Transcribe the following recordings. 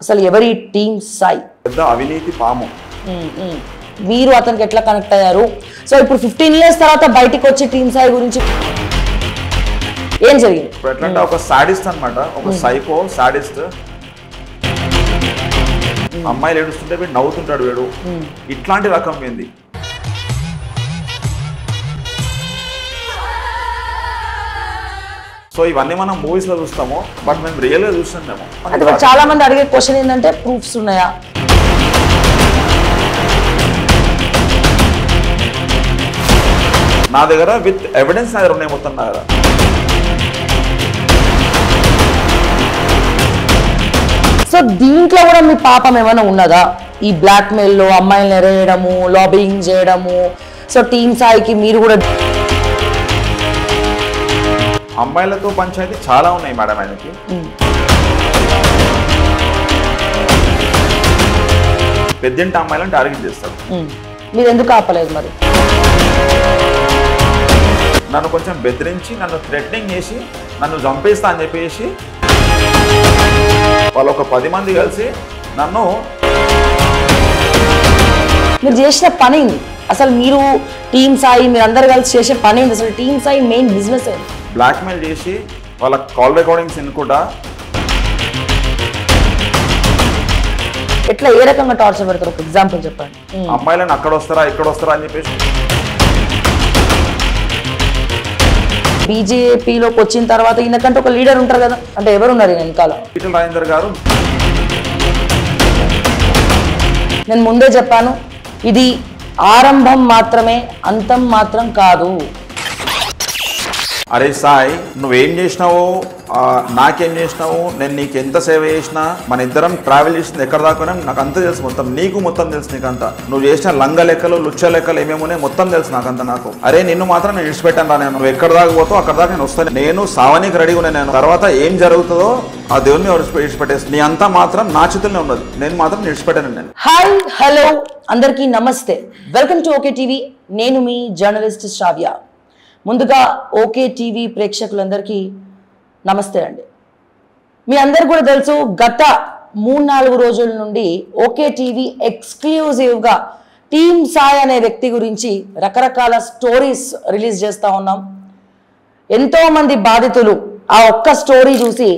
అసలు ఎవరి టీమ్ సాయి పెద్ద అవినీతి పాము. మీరు అతనికి ఎట్లా కనెక్ట్ అయ్యారు? సో ఇప్పుడు 15 years తర్వాత బయటికి వచ్చి టీమ్ సాయి గురించి ఏం జరిగింది? ఇప్పుడు ఎట్లంటే ఒక సాడిస్ట్ అనమాట, ఒక సైకో సాడిస్ట్. అమ్మాయిలు ఏడుస్తుంటే వీడు నవ్వుతుంటాడు, వీడు ఇట్లాంటి రకం ఏంది. సో ఇవన్నీ మనం మూవీస్ లో చూస్తాము, బట్ మేము రియల్ గా చూస్తున్నాము. అంటే చాలా మంది అడిగే క్వశ్చన్ ఏంటంటే ప్రూఫ్స్ ఉన్నాయా? నా దగ్గర విత్ ఎవిడెన్స్ నా దగ్గర ఉన్నాయి మొత్తం. నా దగ్గర సో దీంట్లో కూడా మీ పాపం ఏమైనా ఉన్నదా? ఈ బ్లాక్ మెయిల్ లో అమ్మాయిలను ఎరేయడము, లాబింగ్ చేయడము. సో టీమ్ సాయికి మీరు కూడా అమ్మాయిలతో పంచాయతీ చాలా ఉన్నాయి మేడం. ఆయనకి పెద్దంటి అమ్మాయిలను టార్గెట్ చేస్తారు. మీరు ఎందుకు ఆపలేదు మరి? నన్ను కొంచెం బెదిరించి, నన్ను థ్రెటనింగ్ చేసి, నన్ను చంపేస్తా అని చెప్పేసి వాళ్ళు ఒక 10 మంది కలిసి నన్ను. మీరు చేసిన పని అసలు, మీరు టీమ్ సాయి మీరు అందరు కలిసి చేసే పని ఏంటి అసలు? టీమ్ సాయి మెయిన్ బిజినెస్ ఏంటి? బ్లాక్మెయిల్ చేసి వాళ్ళ కాల్ రికార్డింగ్స్ వినుకుంటా. ఎట్లా, ఏ రకంగా టార్చర్ పెడతారు? ఒక ఎగ్జాంపుల్ చెప్పండి. అమ్మాయిలను అక్కడ వస్తారా ఇక్కడ వస్తారా అని చెప్పేసి. బీజేపీలోకి వచ్చిన తర్వాత ఈయనకంటే ఒక లీడర్ ఉంటారు కదా, అంటే ఎవరున్నారు ఈయన వెనకాల? ఈటెల రాజేందర్ గారు. నేను ముందే చెప్పాను, ఇది ఆరంభం మాత్రమే, అంతం మాత్రం కాదు. అరే సాయి, నువ్వేం చేసినావు, నాకేం చేసినావు, నేను నీకు ఎంత సేవ చేసినా, మన ఇద్దరం ట్రావెల్ చేసింది ఎక్కడ దాకా నాకు అంతా తెలుసు. మొత్తం నీకు మొత్తం తెలుసు. నీకంతా నువ్వు చేసిన లంగ లెక్కలు, లుచ్చ లెక్కలు ఏమేమో మొత్తం తెలుసు నాకంతా. నాకు అరే నిన్ను మాత్రం నేను విడిచిపెట్టాను రా. నేను నువ్వు ఎక్కడ దాకా పోతావు అక్కడ దాకా నేను వస్తాను. నేను సావనికి రెడీగా ఉన్నాను. నేను తర్వాత ఏం జరుగుతుందో ఆ దేవుడిని విడిచిపెట్టేసి, నీ అంతా మాత్రం నా చేతుల్లోనే ఉన్నది. నేను మాత్రం విడిచిపెట్టాను. నేను హాయ్, హలో, అందరికీ నమస్తే. Welcome to okay TV. నేను మీ జర్నలిస్ట్ శ్రావ్య. ముందుగా ఓకే టీవీ ప్రేక్షకులందరికీ నమస్తే అండి. మీ అందరు కూడా తెలుసు, గత 3-4 రోజుల నుండి ఓకే టీవీ ఎక్స్క్లూజివ్గా టీమ్ సాయి అనే వ్యక్తి గురించి రకరకాల స్టోరీస్ రిలీజ్ చేస్తూ ఉన్నాం. ఎంతోమంది బాధితులు ఆ ఒక్క స్టోరీ చూసి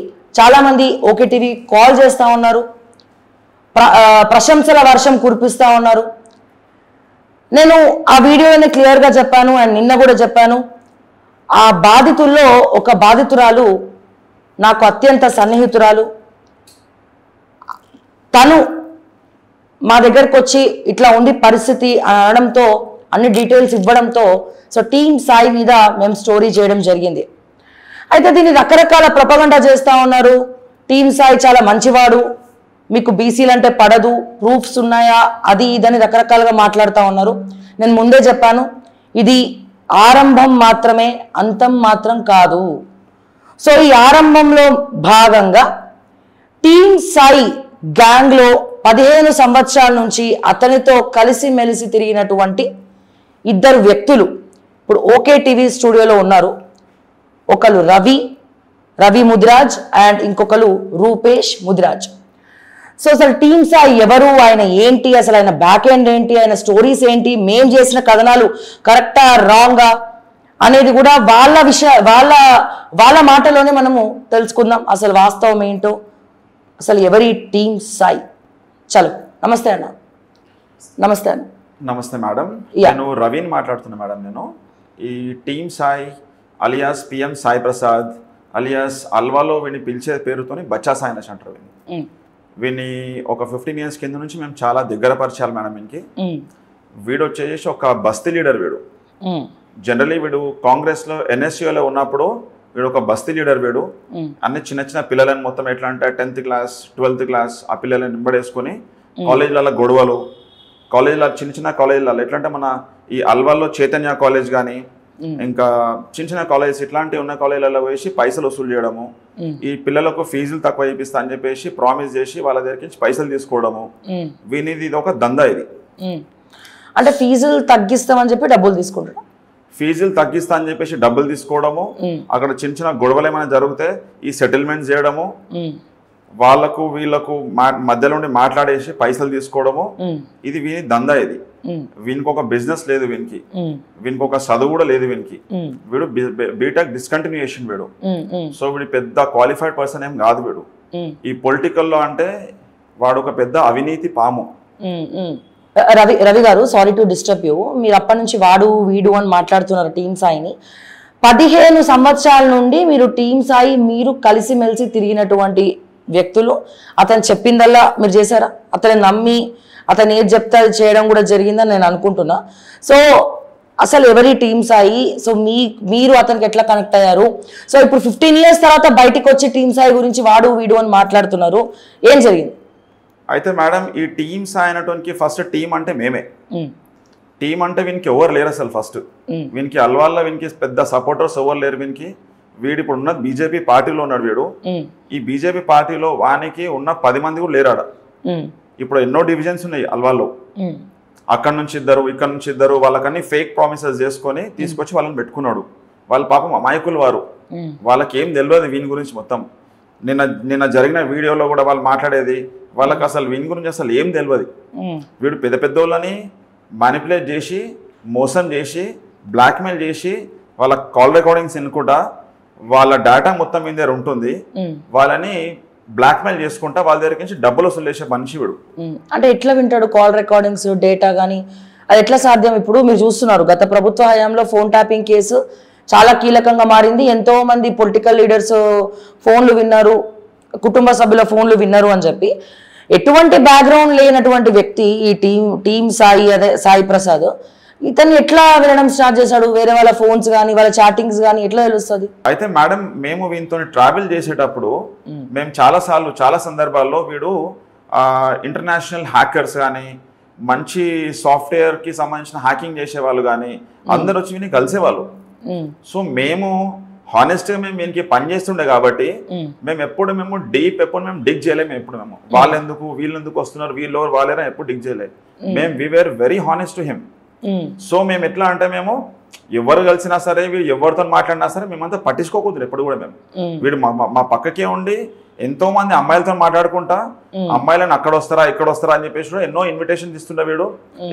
చాలామంది ఓకే టీవీ కాల్ చేస్తూ ఉన్నారు, ప్రశంసల వర్షం కురిపిస్తూ ఉన్నారు. నేను ఆ వీడియోని క్లియర్గా చెప్పాను అండ్ నిన్న కూడా చెప్పాను. ఆ బాధితుల్లో ఒక బాధితురాలు నాకు అత్యంత సన్నిహితురాలు. తను మా దగ్గరకు వచ్చి ఇట్లా ఉంది పరిస్థితి అనడంతో, అన్ని డీటెయిల్స్ ఇవ్వడంతో, సో టీమ్ సాయి మీద మేము స్టోరీ చేయడం జరిగింది. అయితే దీన్ని రకరకాల ప్రొపగండా చేస్తూ ఉన్నారు. టీమ్ సాయి చాలా మంచివాడు, మీకు బీసీలు అంటే పడదు, ప్రూఫ్స్ ఉన్నాయా, అది ఇదని రకరకాలుగా మాట్లాడుతూ ఉన్నారు. నేను ముందే చెప్పాను, ఇది ఆరంభం మాత్రమే, అంతం మాత్రం కాదు. సో ఈ ఆరంభంలో భాగంగా టీమ్ సాయి గ్యాంగ్లో 15 సంవత్సరాల నుంచి అతనితో కలిసిమెలిసి తిరిగినటువంటి 2 వ్యక్తులు ఇప్పుడు ఓకే టీవీ స్టూడియోలో ఉన్నారు. ఒకరు రవి ముదిరాజ్ అండ్ ఇంకొకరు రూపేష్ ముదిరాజ్. సో అసలు టీమ్ సాయి ఎవరు, ఆయన ఏంటి, అసలు ఆయన బ్యాక్ ఎండ్ ఏంటి, ఆయన స్టోరీస్ ఏంటి, మేం చేసిన కథనాలు కరెక్టా రాంగా అనేది కూడా వాళ్ళ మాటలోనే మనము తెలుసుకుందాం. అసలు వాస్తవం ఏంటో, అసలు ఎవరి టీమ్ సాయి. చలో, నమస్తే అన్న. నమస్తే అన్న. నమస్తే మేడం. నేను రవిని మాట్లాడుతున్నా మేడం. నేను ఈ team Sai alias PM Sai Prasad alias అల్వాలో వీడిని పిలిచే పేరుతోని బచ్చా సాయి అనేసి అంటారు. వీడిని ఒక 15 years కింద నుంచి మేము చాలా దగ్గర పరిచయాలు మేడం. వీనికి వీడు వచ్చేసి ఒక బస్తీ లీడర్. వీడు జనరలీ వీడు కాంగ్రెస్లో ఎన్ఎస్యూలో ఉన్నప్పుడు వీడు ఒక బస్తీ లీడర్. వీడు అన్ని చిన్న చిన్న పిల్లలని మొత్తం ఎట్లా అంటే 10th class 12th class ఆ పిల్లలని నింబడేసుకొని కాలేజీలలో గొడవలు, కాలేజీలో చిన్న చిన్న కాలేజీలలో ఎట్లా అంటే మన ఈ అల్వాల్లో చైతన్య కాలేజ్ కానీ ఇంకా చిన్న చిన్న కాలేజెస్ ఇట్లాంటివి ఉన్న కాలేజీలలో వేసి పైసలు వసూలు చేయడము, ఈ పిల్లలకు ఫీజులు తక్కువ చేపిస్తా అని చెప్పేసి ప్రామిస్ చేసి వాళ్ళ దగ్గరికి పైసలు తీసుకోవడము. వీనిది ఇది ఒక దందా. ఇది అంటే ఫీజులు తగ్గిస్తామని చెప్పి డబ్బులు తీసుకుంటారు. ఫీజులు తగ్గిస్తా అని చెప్పేసి డబ్బులు తీసుకోవడము, అక్కడ చిన్న చిన్న గొడవలు ఏమైనా జరిగితే ఈ సెటిల్మెంట్ చేయడము, వాళ్ళకు వీళ్ళకు మధ్యలో ఉండి మాట్లాడేసి పైసలు తీసుకోవడము, ఇది వీని దందా. ఇది వీనికి ఒక బిజినెస్ లేదు, వీనికి ఒక చదువు కూడా లేదు. వీడు బీటెక్ డిస్కంటిన్యూయేషన్ వీడు. సో వీడు పెద్ద క్వాలిఫైడ్ పర్సన్ ఏం కాదు వీడు. ఈ పొలిటికల్లో అంటే వాడు ఒక పెద్ద అవినీతి పాము. రవి గారు, సారీ టు డిస్టర్బ్ యూ. మీరు అప్పటి నుంచి వాడు వీడు అని మాట్లాడుతున్నారు టీమ్ సాయిని. 15 సంవత్సరాల నుండి మీరు టీమ్ సాయి మీరు కలిసిమెలిసి తిరిగినటువంటి వ్యక్తులు. అతను చెప్పిందల్లా మీరు చేశారా? అతను నమ్మి అతను ఏది చెప్తే అది చేయడం కూడా జరిగిందని నేను అనుకుంటున్నా. సో అసలు ఎవరి టీమ్ సాయి? సో మీరు అతనికి ఎట్లా కనెక్ట్ అయ్యారు? సో ఇప్పుడు 15 years తర్వాత బయటికి వచ్చి టీమ్ సాయి గురించి వాడు వీడు అని మాట్లాడుతున్నారు, ఏం జరిగింది? అయితే మేడం, ఈ టీమ్ సాయి అనేటువంటి ఫస్ట్ టీం అంటే మేమే. టీం అంటే వీనికి ఎవరు లేరు అసలు. ఫస్ట్ వీనికి అల్వాల్లో వీనికి పెద్ద సపోర్టర్స్ ఎవరు లేరు. వీడు ఇప్పుడు ఉన్నది బీజేపీ పార్టీలో ఉన్నాడు. వీడు ఈ బీజేపీ పార్టీలో వానికి ఉన్న 10 మంది కూడా లేరాడ. ఇప్పుడు ఎన్నో డివిజన్స్ ఉన్నాయి అల్వాల్లో. అక్కడ నుంచి ఇద్దరు, ఇక్కడ నుంచి ఇద్దరు, వాళ్ళకన్నీ ఫేక్ ప్రామిసెస్ చేసుకొని తీసుకొచ్చి వాళ్ళని పెట్టుకున్నాడు. వాళ్ళ పాపం అమాయకులు వారు. వాళ్ళకి ఏం తెలియదు వీని గురించి మొత్తం. నిన్న జరిగిన వీడియోలో కూడా వాళ్ళు మాట్లాడేది వాళ్ళకి అసలు వీని గురించి అసలు ఏం తెలియదు. వీడు పెద్ద పెద్దోళ్ళని మ్యానిపులేట్ చేసి, మోసం చేసి, బ్లాక్మెయిల్ చేసి, వాళ్ళ కాల్ రికార్డింగ్స్ ఎన్నుకుంటా వాళ్ళ డేటా మొత్తం మీ దగ్గర ఉంటుంది. వాళ్ళని బ్లాక్మెయిల్ చేసుకుంటా వాళ్ళ దగ్గర నుంచి డబ్బులు వసూలు చేసే మనిషి వీడు. అంటే ఎట్లా వింటాడు కాల్ రికార్డింగ్స్, డేటా కానీ? అది ఎట్లా సాధ్యం? ఇప్పుడు మీరు చూస్తున్నారు, గత ప్రభుత్వ హయాంలో ఫోన్ ట్యాపింగ్ కేసు చాలా కీలకంగా మారింది. ఎంతో మంది పొలిటికల్ లీడర్స్ ఫోన్లు విన్నారు, కుటుంబ సభ్యుల ఫోన్లు విన్నారు అని చెప్పి. ఎటువంటి బ్యాక్గ్రౌండ్ లేనటువంటి వ్యక్తి ఈ టీమ్ సాయి, అదే సాయి ప్రసాద్, ఇతన్ని ఎట్లా వినడం స్టార్ట్ చేశాడు? వేరే వాళ్ళ ఫోన్స్ కానీ వాళ్ళ చాటింగ్స్ కానీ ఎట్లా తెలుస్తుంది? అయితే మేడం, మేము వీనితో ట్రావెల్ చేసేటప్పుడు మేము చాలా సందర్భాల్లో వీడు ఇంటర్నేషనల్ హ్యాకర్స్ కానీ, మంచి సాఫ్ట్వేర్కి సంబంధించిన హ్యాకింగ్ చేసేవాళ్ళు కానీ అందరు వచ్చి వీని కలిసేవాళ్ళు. సో మేము హానెస్ట్గా మేము వీనికి పని చేస్తుండే కాబట్టి మేము ఎప్పుడు డిగ్ చేయలేము. మేము వాళ్ళెందుకు వీళ్ళెందుకు వస్తున్నారు, వీళ్ళు వాళ్ళేనా ఎప్పుడు డిగ్ చేయలేదు. We were very honest to him. So మేము ఎట్లా అంటే మేము ఎవరు కలిసినా సరే, వీడు ఎవరితో మాట్లాడినా సరే మేమంతా పట్టించుకోకూడదు ఎప్పుడు కూడా. వీడు మా పక్కకే ఉండి ఎంతో మంది అమ్మాయిలతో మాట్లాడుకుంటా, అమ్మాయిలను అక్కడ వస్తారా ఇక్కడ వస్తారా అని చెప్పేసి ఎన్నో ఇన్విటేషన్ ఇస్తుండే వీడు,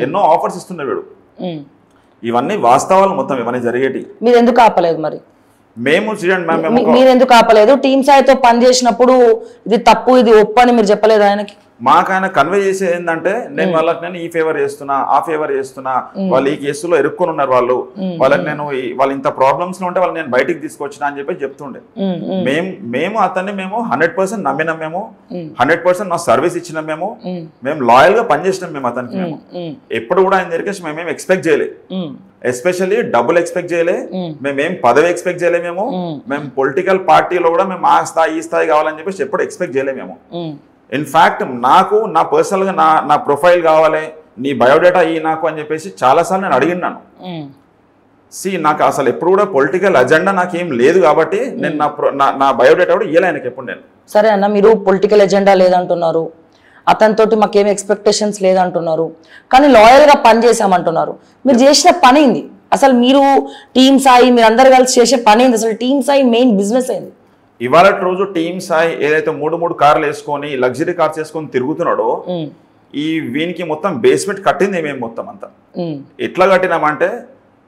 ఎన్నో ఆఫర్స్ ఇస్తుండే వీడు. ఇవన్నీ వాస్తవాలు మొత్తం, ఇవన్నీ జరిగేటి. మీరు ఎందుకు ఆపలేదు మరి? మేము మీరు ఎందుకు ఆపలేదు? టీమ్ సాయితో పని చేసినప్పుడు ఇది తప్పు ఇది ఒప్పు అని మీరు చెప్పలేదు ఆయనకి? మాకు ఆయన కన్వే చేసేది ఏంటంటే, నేను వాళ్ళకి ఈ ఫేవర్ చేస్తున్నా, ఆ ఫేవర్ చేస్తున్నా, వాళ్ళు ఈ కేసులో ఇరుక్కొని ఉన్నారు, వాళ్ళకి వాళ్ళు ఇంత ప్రాబ్లమ్స్ లో ఉంటే వాళ్ళు నేను బయటికి తీసుకొచ్చినా అని చెప్పి చెప్తుండే. మేము అతన్ని 100% నమ్మినాం. 100% మా సర్వీస్ ఇచ్చినాం. మేము లాయల్ గా పనిచేసినాం. మేము అతనికి ఎప్పుడు కూడా ఆయన దగ్గరికి మేమేం ఎక్స్పెక్ట్ చేయలేదు. ఎస్పెషల్లీ డబ్బులు ఎక్స్పెక్ట్ చేయలే, మేమేం పదవి ఎక్స్పెక్ట్ చేయలే. మేము పొలిటికల్ పార్టీలో కూడా మేము ఆ స్థాయి ఈ స్థాయి కావాలని చెప్పేసి ఎప్పుడు ఎక్స్పెక్ట్ చేయలే. ఇన్ఫ్యాక్ట్ నాకు నా పర్సనల్గా నా ప్రొఫైల్ కావాలి, నీ బయోడేటా ఇయ్యి నాకు అని చెప్పేసి చాలాసార్లు నేను అడిగినాను. నాకు అసలు ఎప్పుడు కూడా పొలిటికల్ అజెండా నాకేం లేదు కాబట్టి నేను నా బయోడేటా కూడా ఇయ్యలే ఆయనకి ఎప్పుడు. నేను సరే అన్న, మీరు పొలిటికల్ ఎజెండా లేదంటున్నారు, అతనితోటి మాకేం ఎక్స్పెక్టేషన్స్ లేదంటున్నారు, కానీ లాయల్గా పని చేసామంటున్నారు. మీరు చేసిన పని ఏంది అసలు? మీరు టీమ్ సాయి మీరు అందరు కలిసి చేసే పని ఏంది అసలు? టీమ్ సాయి మెయిన్ బిజినెస్ ఏంది? ఇవాళ రోజు టీమ్ సాయి ఏదైతే 3 కార్లు వేసుకొని లగ్జరీ కార్స్ వేసుకొని తిరుగుతున్నాడో, ఈ వీనికి మొత్తం బేస్మెంట్ కట్టింది మేము మొత్తం అంతా. ఎట్లా కట్టినామంటే,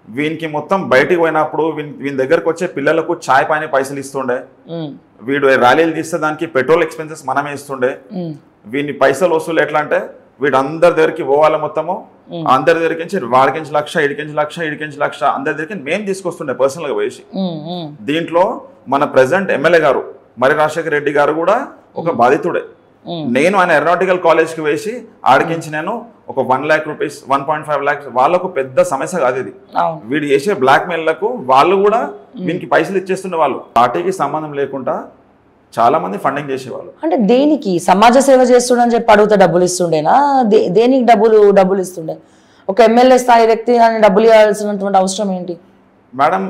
వీనికి మొత్తం బయటికి పోయినప్పుడు వీని దగ్గరకు వచ్చే పిల్లలకు చాయ్ పైన పైసలు ఇస్తుండే, వీడు ర్యాలీలు తీస్తే దానికి పెట్రోల్ ఎక్స్పెన్సెస్ మనమే ఇస్తుండే. వీని పైసలు వసూలు ఎట్లా అంటే, వీడు అందరి దగ్గరికి పోవాలి మొత్తము, అందరి దగ్గరికి వాడికి 1 లక్ష, ఇడికి 1 లక్ష, ఇడికి 1 లక్ష, అందరి దగ్గరికి మేము తీసుకొస్తుండే పర్సనల్ గా వేసి. దీంట్లో మన ప్రెసిడెంట్ ఎమ్మెల్యే గారు మరి రాజశేఖర రెడ్డి గారు కూడా ఒక బాధితుడే. నేను ఆయన ఏరోనాటికల్ కాలేజ్కి వేసి ఆడికించి నేను ఒక 1 lakh rupees, 1.5 lakhs, వాళ్ళకు పెద్ద సమస్య కాదు ఇది. వీడు చేసే బ్లాక్ మెయిల్లకు వాళ్ళు కూడా వీనికి పైసలు ఇచ్చేస్తుండే. వాళ్ళు పార్టీకి సంబంధం లేకుండా చాలా మంది ఫండింగ్ చేసేవాళ్ళు. అంటే దేనికి? సమాజ సేవ చేస్తుండని చెప్పి అడిగితే డబ్బులు ఇస్తుండేనా? దేనికి డబ్బులు ఇస్తుండే? ఒక ఎమ్మెల్యే స్థాయి వ్యక్తి అని డబ్బులు ఇవ్వాల్సినటువంటి అవసరం ఏంటి? మేడం,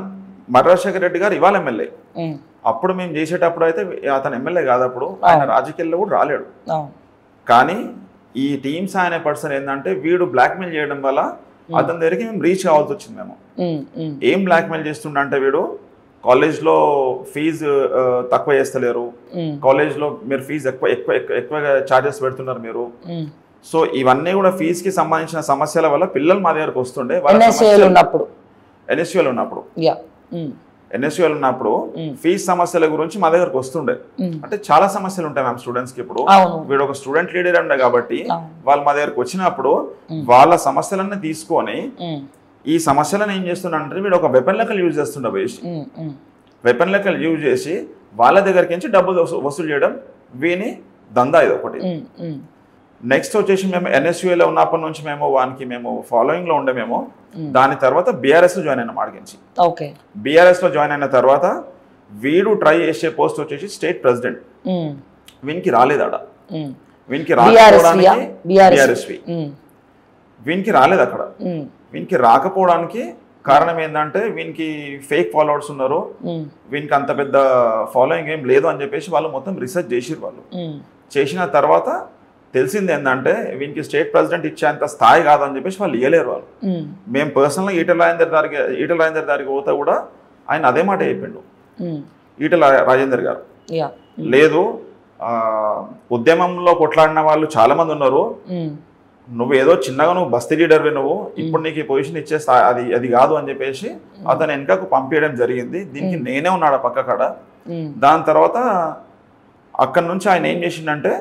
మరి రాజశేఖర రెడ్డి గారు ఇవాళ ఎమ్మెల్యే. అప్పుడు మేము చేసేటప్పుడు అయితే అతను ఎమ్మెల్యే కాదప్పుడు, ఆయన రాజకీయాల్లో కూడా రాలేడు. కానీ ఈ టీమ్స్ అనే పర్సన్ ఏంటంటే, వీడు బ్లాక్మెయిల్ చేయడం వల్ల అతని దగ్గరికి మేము రీచ్ కావాల్సి వచ్చింది. మేము ఏం బ్లాక్మెయిల్ చేస్తుండే అంటే, వీడు కాలేజ్లో ఫీజు తక్కువ చేస్తలేరు, కాలేజ్లో మీరు ఫీజు ఎక్కువగా ఛార్జెస్ పెడుతున్నారు మీరు. సో ఇవన్నీ కూడా ఫీజుకి సంబంధించిన సమస్యల వల్ల పిల్లలు మా దగ్గరకు వస్తుండే. ఎన్ఎస్యూఎల్ ఉన్నప్పుడు ఫీజు సమస్యల గురించి మా దగ్గరకు వస్తుండే. అంటే చాలా సమస్యలు ఉంటాయి మ్యామ్ స్టూడెంట్స్ కి. ఇప్పుడు వీడు ఒక స్టూడెంట్ లీడర్ ఉండే కాబట్టి వాళ్ళు మా దగ్గరకు వచ్చినప్పుడు వాళ్ళ సమస్యలన్నీ తీసుకొని ఈ సమస్యలను ఏం చేస్తున్నాడంటే వీడు ఒక వెపన్ లెక్కలు యూజ్ చేస్తుండే. వేసి వెపన్ లెక్కలు యూజ్ చేసి వాళ్ళ దగ్గరికి నుంచి డబ్బులు వసూలు చేయడం వీని దందా ఇది ఒకటి. నెక్స్ట్ వచ్చేసి మేము ఎన్ఎస్యూఏలో ఉన్నప్పటి నుంచి మేము ఫాలోయింగ్ లో ఉండే. మేము దాని తర్వాత బీఆర్ఎస్ లో జాయిన్ అయినా అడిగించి. బీఆర్ఎస్ లో జాయిన్ అయిన తర్వాత వీడు ట్రై చేసే పోస్ట్ వచ్చేసి స్టేట్ ప్రెసిడెంట్. వీనికి రాలేదు ఆడ, వీనికి రాకపోవడానికి బీఆర్ఎస్వి వీనికి రాలేదు అక్కడ. వీనికి రాకపోవడానికి కారణం ఏంటంటే వీనికి ఫేక్ ఫాలోవర్స్ ఉన్నారు, వీనికి అంత పెద్ద ఫాలోయింగ్ ఏం లేదు అని చెప్పేసి వాళ్ళు మొత్తం రీసెర్చ్ చేసిరు. వాళ్ళు చేసిన తర్వాత తెలిసింది ఏంటంటే వీనికి స్టేట్ ప్రెసిడెంట్ ఇచ్చేంత స్థాయి కాదని చెప్పేసి వాళ్ళు ఇవ్వలేరు వాళ్ళు. మేము పర్సనల్గా ఈటల రాజేందర్ గారికి పోతే కూడా ఆయన అదే మాట చెప్పిండు. ఈటల రాజేందర్ గారు లేదు, ఉద్యమంలో కొట్లాడిన వాళ్ళు చాలా మంది ఉన్నారు, నువ్వు ఏదో చిన్నగా నువ్వు బస్తీ లీడర్వి, నువ్వు ఇప్పుడు నీకు ఈ పొజిషన్ ఇచ్చే అది కాదు అని చెప్పేసి అతను వెనకకు పంపించడం జరిగింది. దీనికి నేనే ఉన్నాడు పక్క కాడ. దాని తర్వాత అక్కడి నుంచి ఆయన ఏం చేసిండంటే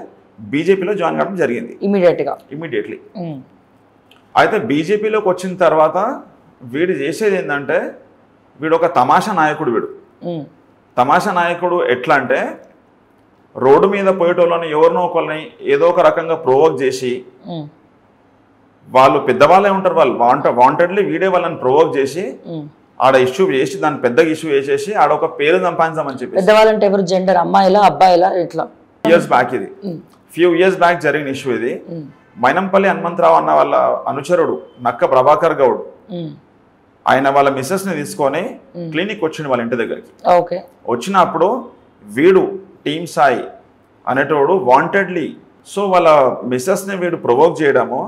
బీజేపీలో జాయిన్ కావడం జరిగింది ఇమీడియట్లీ. అయితే బీజేపీలోకి వచ్చిన తర్వాత వీడు చేసేది ఏంటంటే వీడు ఒక తమాషా నాయకుడు. వీడు తమాషా నాయకుడు ఎట్లా అంటే రోడ్డు మీద పోయేటోళ్ళని ఎవరినో ఒకరిని ఏదో ఒక రకంగా ప్రొవోక్ చేసి, వాళ్ళు పెద్దవాళ్ళే ఉంటారు, వాళ్ళు వాంటెడ్లీ వీడే వాళ్ళని ప్రొవోక్ చేసి ఆడ ఇష్యూ చేసి దాన్ని పెద్దగా ఇష్యూ చేసేసి ఆడ ఒక పేరు సంపాదించామని చెప్పి. పెద్దవాళ్ళంటే ఎవరు, జెండర్, అమ్మాయిలా అబ్బాయిలా, ఇట్లా ఇయర్స్ బ్యాక్ ఇది ఫ్యూ ఇయర్స్ బ్యాక్ జరిగిన ఇష్యూ ఇది. మైనంపల్లి హనుమంతరావు అన్న వాళ్ళ అనుచరుడు నక్క ప్రభాకర్ గౌడ్ ఆయన వాళ్ళ మిస్సెస్ ని తీసుకొని క్లినిక్ వచ్చిండు వాళ్ళ ఇంటి దగ్గరికి. వచ్చినప్పుడు వీడు టీమ్ సాయి అనేటోడు వాంటెడ్లీ సో వాళ్ళ మిస్సెస్ ని వీడు ప్రొవోక్ చేయడము,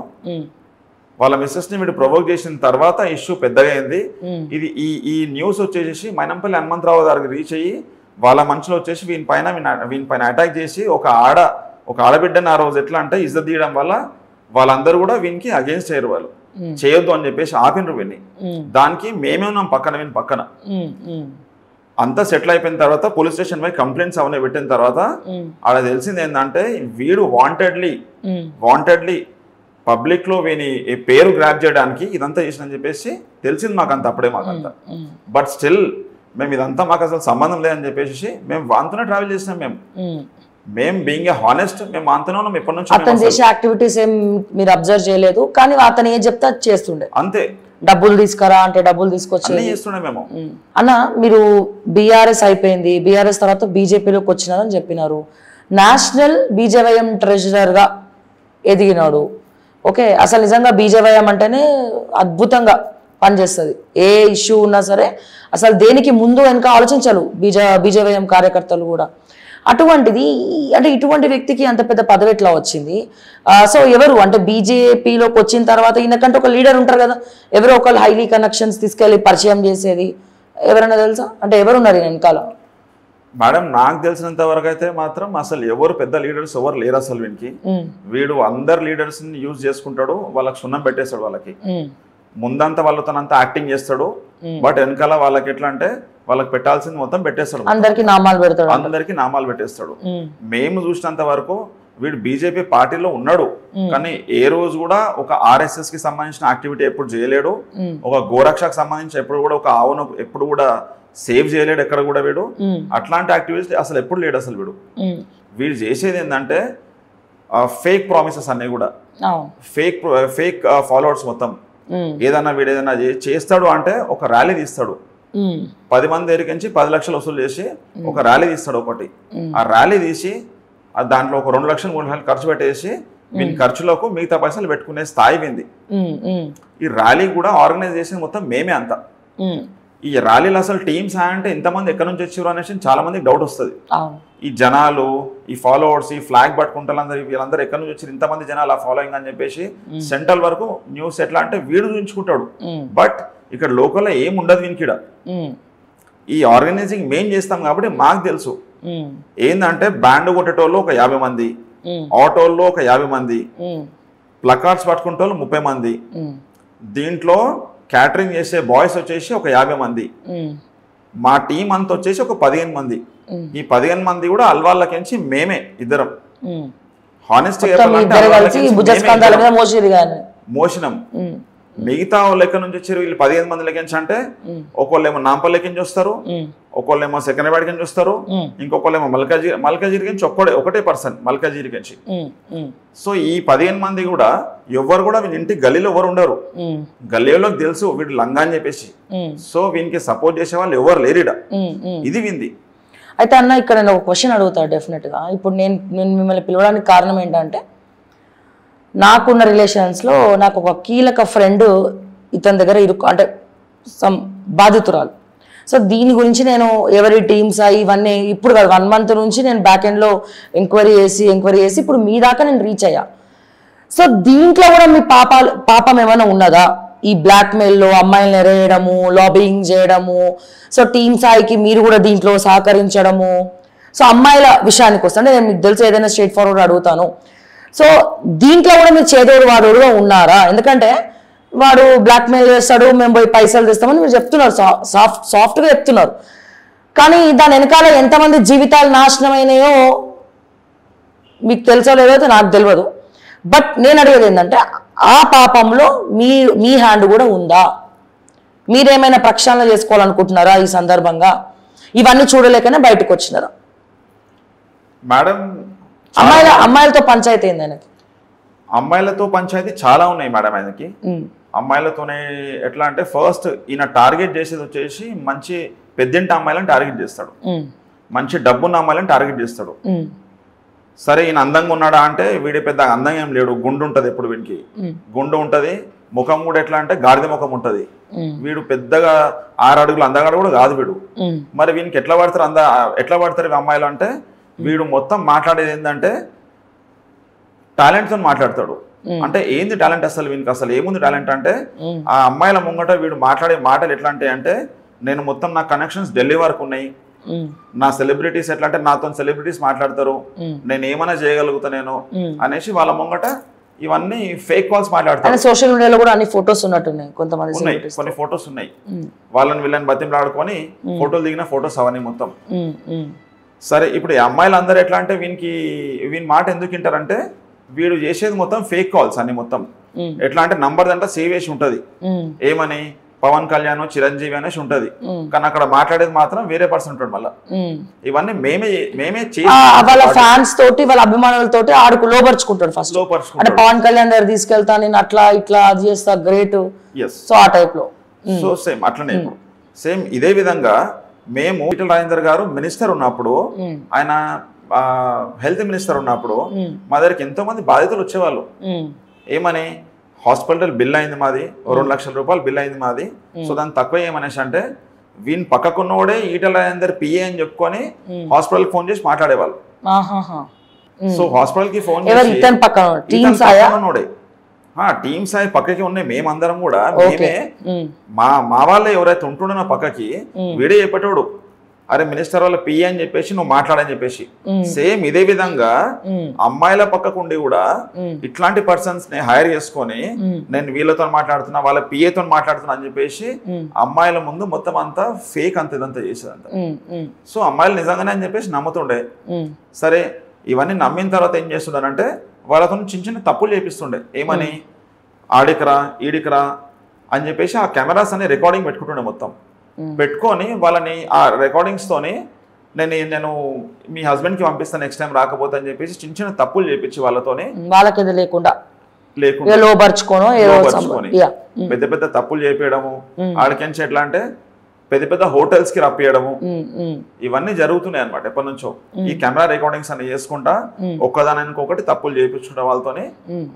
వాళ్ళ మిస్సెస్ ని వీడు ప్రొవోక్ చేసిన తర్వాత ఇష్యూ పెద్దగా అయింది. ఇది ఈ న్యూస్ వచ్చేసి మైనంపల్లి హనుమంతరావు గారికి రీచ్ అయ్యి వాళ్ళ మనుషులు వచ్చేసి వీని పైన అటాక్ చేసి ఒక ఆడబిడ్డని ఆ రోజు ఎట్లా అంటే ఇజ్జత్ తీయడం వల్ల వాళ్ళందరూ కూడా వీనికి అగేన్స్ట్ అయ్యారు. వాళ్ళు చేయొద్దు అని చెప్పేసి ఆపినరు వీన్ని. దానికి మేమే ఉన్నాం వీని పక్కన. అంతా సెటిల్ అయిపోయిన తర్వాత పోలీస్ స్టేషన్ పై కంప్లైంట్స్ అవన్నీ పెట్టిన తర్వాత ఆడ తెలిసింది ఏంటంటే వీడు వాంటెడ్లీ పబ్లిక్ లో వీని పేరు గ్రాప్ చేయడానికి ఇదంతా చేసిందని చెప్పేసి తెలిసింది మాకంత అప్పుడే మాకంతా. బట్ స్టిల్ మేము ఇదంతా మాకు అసలు సంబంధం లేదని చెప్పేసి మేము వాంతోనే ట్రావెల్ చేసినాం. మేము బీయింగ్ ఏ హానెస్ట్ మేము వాంతోనే ఉన్నాం ఎప్పటి నుంచి. అతను చేసే యాక్టివిటీస్ ఏం మీరు అబ్జర్వ్ చేయలేదు, కానీ అతను ఏం చెప్తే చేస్తుండే. అంతే, డబ్బులు తీసుకురా అంటే డబ్బులు తీసుకొచ్చి చేస్తుండే మేము. అన్న మీరు బీఆర్ఎస్ అయిపోయింది, బీఆర్ఎస్ తర్వాత బీజేపీలోకి వచ్చినారని చెప్పినారు. నేషనల్ బీజేవైఎం ట్రెజరర్ గా ఎదిగినాడు. ఓకే, అసలు నిజంగా బీజేవైఎం అంటేనే అద్భుతంగా పనిచేస్తుంది. ఏ ఇష్యూ ఉన్నా సరే అసలు దేనికి ముందు వెనక ఆలోచించాలి బీజేవైఎం కార్యకర్తలు కూడా. అటువంటిది అంటే ఇటువంటి వ్యక్తికి అంత పెద్ద పదవి ఎట్లా వచ్చింది? సో ఎవరు అంటే బీజేపీలోకి వచ్చిన తర్వాత ఈయనకంటే ఒక లీడర్ ఉంటారు కదా, ఎవరో ఒకళ్ళు హైలీ కనెక్షన్స్ తీసుకెళ్ళి పరిచయం చేసేది ఎవరైనా తెలుసా? అంటే ఎవరున్నారు వెనకాల? మేడం నాకు తెలిసినంత వరకు అయితే మాత్రం అసలు ఎవరు పెద్ద లీడర్స్ ఎవరు లేరు అసలు. వీడు అందరు లీడర్స్ ని యూజ్ చేసుకుంటాడు, వాళ్ళకి సున్నం పెట్టేస్తాడు. వాళ్ళకి ముందంతా వాళ్ళు తనంతా యాక్టింగ్ చేస్తాడు, బట్ వెనకాల వాళ్ళకి ఎట్లా అంటే వాళ్ళకి పెట్టాల్సింది మొత్తం పెట్టేస్తాడు, అందరికి నామాలు పెట్టేస్తాడు. మేము చూసినంత వరకు వీడు బీజేపీ పార్టీలో ఉన్నాడు, కానీ ఏ రోజు కూడా ఒక ఆర్ఎస్ఎస్ కి సంబంధించిన యాక్టివిటీ ఎప్పుడు చేయలేడు, ఒక గోరక్షకు సంబంధించి ఎప్పుడు కూడా ఒక ఆవును ఎప్పుడు కూడా సేవ్ చేయలేడు ఎక్కడ కూడా. వీడు అట్లాంటి యాక్టివిటీస్ అసలు ఎప్పుడు లేడు అసలు. వీడు చేసేది ఏంటంటే ఫేక్ ప్రామిసెస్ అన్ని కూడా, ఫేక్ ఫాలోవర్స్ మొత్తం. ఏదన్నా వీడు ఏదైనా చేస్తాడు అంటే ఒక ర్యాలీ తీస్తాడు, 10 మంది దగ్గరికి 10 లక్షలు వసూలు చేసి ఒక ర్యాలీ తీస్తాడు ఒకటి. ఆ ర్యాలీ తీసి దాంట్లో ఒక 2 లక్షలు 3 లక్షలు ఖర్చు పెట్టేసి వీని ఖర్చులకు మిగతా పైసలు పెట్టుకునే స్థాయి వింది. ఈ ర్యాలీ కూడా ఆర్గనైజ్ చేసిన మొత్తం మేమే అంతా. ఈ ర్యాలీలో అసలు టీమ్స్ అంటే ఇంతమంది ఎక్కడి నుంచి వచ్చారు అనేసి చాలా మందికి డౌట్ వస్తుంది. ఈ జనాలు, ఈ ఫాలోవర్స్, ఈ ఫ్లాగ్ పట్టుకుంటారు వీళ్ళందరూ ఎక్కడి నుంచి వచ్చారు ఇంతమంది జనాలు ఆ ఫాలోయింగ్ అని చెప్పేసి సెంట్రల్ వరకు న్యూస్ ఎట్లా అంటే వీడు చూపించుకుంటాడు. బట్ ఇక్కడ లోకల్లో ఏం ఉండదు వీనికి. ఈ ఆర్గనైజింగ్ మేము చేస్తాం కాబట్టి మాకు తెలుసు ఏంటంటే బ్యాండ్ కొట్టేటోళ్ళు ఒక 50 మంది, ఆటోల్లో ఒక 50 మంది, ప్లకార్డ్స్ పట్టుకుంటోళ్ళు 30 మంది, దీంట్లో క్యాటరింగ్ చేసే బాయ్స్ వచ్చేసి ఒక 50 మంది, మా టీం అంతా వచ్చేసి ఒక 15 మంది. ఈ 15 మంది కూడా అల్వాళ్ళకించి మేమే ఇద్దరం హానెస్ట్ మోషనం. మిగతా లెక్క నుంచి వచ్చారు వీళ్ళు 15 మంది లెక్కించి అంటే ఒకళ్ళేమో నాంపల్ లెక్కించి వస్తారు, ఒకళ్ళేమో సెకండ్రాబాద్ కించి వస్తారు, ఇంకొకళ్ళేమో మల్కాజిరికి ఒకటే పర్సన్ మల్కాజిరికి. సో ఈ 15 మంది కూడా ఎవరు కూడా వీళ్ళ ఇంటి గల్లీలో ఎవరు ఉండరు, గల్లీలోకి తెలుసు వీడు లంగా అని చెప్పేసి. సో వీనికి సపోర్ట్ చేసే వాళ్ళు ఎవరు లేరిడా, ఇది వింది. అయితే అన్న ఇక్కడ నేను ఒక క్వశ్చన్ అడుగుతాను డెఫినెట్గా. ఇప్పుడు నేను మిమ్మల్ని పిలవడానికి కారణం ఏంటంటే నాకున్న రిలేషన్స్లో నాకు ఒక కీలక ఫ్రెండ్ ఇతని దగ్గర అంటే బాధితురాలు. సో దీని గురించి నేను ఎవరి టీమ్స్ ఇవన్నీ ఇప్పుడు కాదు 1 month నుంచి నేను బ్యాక్ ఎండ్లో ఎంక్వైరీ చేసి ఇప్పుడు మీ దాకా నేను రీచ్ అయ్యా. సో దీంట్లో కూడా మీ పాపం ఏమైనా ఉన్నదా? ఈ బ్లాక్మెయిల్లో అమ్మాయిలను ఎరేయడము, లాబింగ్ చేయడము, సో టీమ్ స్థాయికి మీరు కూడా దీంట్లో సహకరించడము. సో అమ్మాయిల విషయానికి వస్తే నేను మీకు తెలిసి ఏదైనా స్ట్రైట్ ఫార్వర్డ్ అడుగుతాను. సో దీంట్లో కూడా మీరు చేదోడు వాడోడుగా ఉన్నారా? ఎందుకంటే వాడు బ్లాక్మెయిల్ చేస్తాడు, మేము పోయి పైసలు తెస్తామని మీరు చెప్తున్నారు, సాఫ్ట్గా చెప్తున్నారు. కానీ దాని వెనకాల ఎంతమంది జీవితాలు నాశనం అయినాయో మీకు తెలుసో లేదో నాకు తెలియదు. బట్ నేను అడిగేది ఏంటంటే ఆ పాపంలో మీ హ్యాండ్ కూడా ఉందా? మీరేమైనా ప్రక్షాళన చేసుకోవాలనుకుంటున్నారా ఈ సందర్భంగా? ఇవన్నీ చూడలేకనే బయటకు వచ్చినారా? మేడం అమ్మాయిలతో పంచాయతీ ఏంది ఆయనకి? అమ్మాయిలతో పంచాయతీ చాలా ఉన్నాయి మేడం ఆయనకి. అమ్మాయిలతోనే ఎట్లా అంటే ఫస్ట్ ఈయన టార్గెట్ చేసేది వచ్చేసి మంచి పెద్దింటి అమ్మాయిలను టార్గెట్ చేస్తాడు, మంచి డబ్బున్న అమ్మాయిలను టార్గెట్ చేస్తాడు. సరే ఈయన అందంగా ఉన్నాడా అంటే వీడి పెద్ద అందంగా ఏం లేడు, గుండు ఉంటుంది, ఎప్పుడు వీడికి గుండు ఉంటుంది, ముఖం కూడా ఎట్లా అంటే గాడిద ముఖం ఉంటుంది. వీడు పెద్దగా 6 అడుగులు అందగాడు కూడా కాదు వీడు. మరి వీనికి ఎట్లా పడతారు అమ్మాయిలు అంటే వీడు మొత్తం మాట్లాడేది ఏంటంటే టాలెంట్తో మాట్లాడతాడు. అంటే ఏంది టాలెంట్ అసలు వీనికి, అసలు ఏముంది టాలెంట్ అంటే ఆ అమ్మాయిల ముంగట వీడు మాట్లాడే మాటలు ఎట్లా అంటే నేను మొత్తం నా కనెక్షన్స్ ఢిల్లీ వరకు ఉన్నాయి, నా సెలబ్రిటీస్ ఎట్లా అంటే నాతో సెలబ్రిటీస్ మాట్లాడతారు, నేను ఏమైనా చేయగలుగుతా నేను అనేసి వాళ్ళ ముంగట ఇవన్నీ ఫేక్ కాల్స్ మాట్లాడతారు. సోషల్ మీడియాలో కూడా అన్ని ఫోటోస్ ఉన్నట్టున్నాయి, కొంతమంది ఉన్నాయి, కొన్ని ఫోటోస్ ఉన్నాయి. వాళ్ళని వీళ్ళని బతిమలాడుకొని ఫోటోలు దిగిన ఫోటోస్ అవన్నీ మొత్తం. సరే ఇప్పుడు ఈ అమ్మాయిలు అందరూ ఎట్లా అంటే వీని మాట ఎందుకు వింటారంటే వీడు చేసేది మొత్తం ఫేక్ కాల్స్ అన్ని మొత్తం. ఎట్లా అంటే నంబర్ దంతా సేవ్ చేసి ఉంటది, ఏమని పవన్ కళ్యాణ్ చిరంజీవి అనేసి ఉంటది, కానీ అక్కడ మాట్లాడేది మాత్రం వేరే పర్సన్ ఉంటాడు. మళ్ళీ ఇవన్నీ మేమే వాళ్ళ ఫ్యాన్స్ తోటి వాళ్ళ అభిమానులతోటి ఆడుకు లోపరుచుకుంటాడు. ఫస్ట్ అంటే పవన్ కళ్యాణ్ దగ్గర తీసుకెళ్తా, నేను అట్లా ఇట్లా అది చేస్తా, గ్రేట్. సో ఆ టైప్ లో సో సేమ్ అట్లనే ఇప్పుడు సేమ్ ఇదే విధంగా మేము ఈటెల రాజేందర్ గారు మినిస్టర్ ఉన్నప్పుడు, ఆయన హెల్త్ మినిస్టర్ ఉన్నప్పుడు మా దగ్గరికి ఎంతో మంది బాధితులు వచ్చేవాళ్ళు. ఏమని హాస్పిటల్ బిల్ అయింది మాది, 2 లక్షల రూపాయలు బిల్ అయింది మాది. సో దాన్ని తక్కువ ఏమనేసి అంటే వీని పక్కకున్నోడే ఈటెల రాజేందర్ పిఏ అని చెప్పుకొని హాస్పిటల్ ఫోన్ చేసి మాట్లాడేవాళ్ళు. సో హాస్పిటల్ కి ఫోన్ చేసి టీమ్ సాయి పక్కకి ఉన్నాయి, మేమందరం కూడా మేమే మా వాళ్ళే ఎవరైతే ఉంటుండో పక్కకి వీడే చెప్పేటోడు, అరే మినిస్టర్ వాళ్ళ పిఏ అని చెప్పేసి నువ్వు మాట్లాడని చెప్పేసి. సేమ్ ఇదే విధంగా అమ్మాయిల పక్కకు ఉండి కూడా ఇట్లాంటి పర్సన్స్ ని హైర్ చేసుకొని నేను వీళ్ళతో మాట్లాడుతున్నా, వాళ్ళ పిఏతో మాట్లాడుతున్నా అని చెప్పేసి అమ్మాయిల ముందు మొత్తం అంతా ఫేక్ అంత ఇదంతా చేసేదంత. సో అమ్మాయిలు నిజంగానే అని చెప్పేసి నమ్ముతుండే. సరే ఇవన్నీ నమ్మిన తర్వాత ఏం చేస్తున్నారంటే వాళ్ళతో చిన్న చిన్న తప్పులు చేపిస్తుండే, ఏమని ఆడికరా ఈడికరా అని చెప్పేసి ఆ కెమెరాస్ అనే రికార్డింగ్ పెట్టుకుంటుండే మొత్తం. పెట్టుకొని వాళ్ళని ఆ రికార్డింగ్స్ తోని నేను మీ హస్బెండ్ కి పంపిస్తాను నెక్స్ట్ టైం రాకపోతే అని చెప్పేసి చిన్న చిన్న తప్పులు చేపించి వాళ్ళతోని లేకుండా పెద్ద పెద్ద తప్పులు చేపించడము, ఆడికించి ఎట్లా అంటే పెద్ద పెద్ద హోటల్స్ కి రప్పియడము, ఇవన్నీ జరుగుతున్నాయి అనమాట ఎప్పటి నుంచో. ఈ కెమెరా రికార్డింగ్స్ అన్ని చేసుకుంటా ఒక్కదానికి ఒకటి తప్పులు చేయించుకుంటా వాళ్ళతోని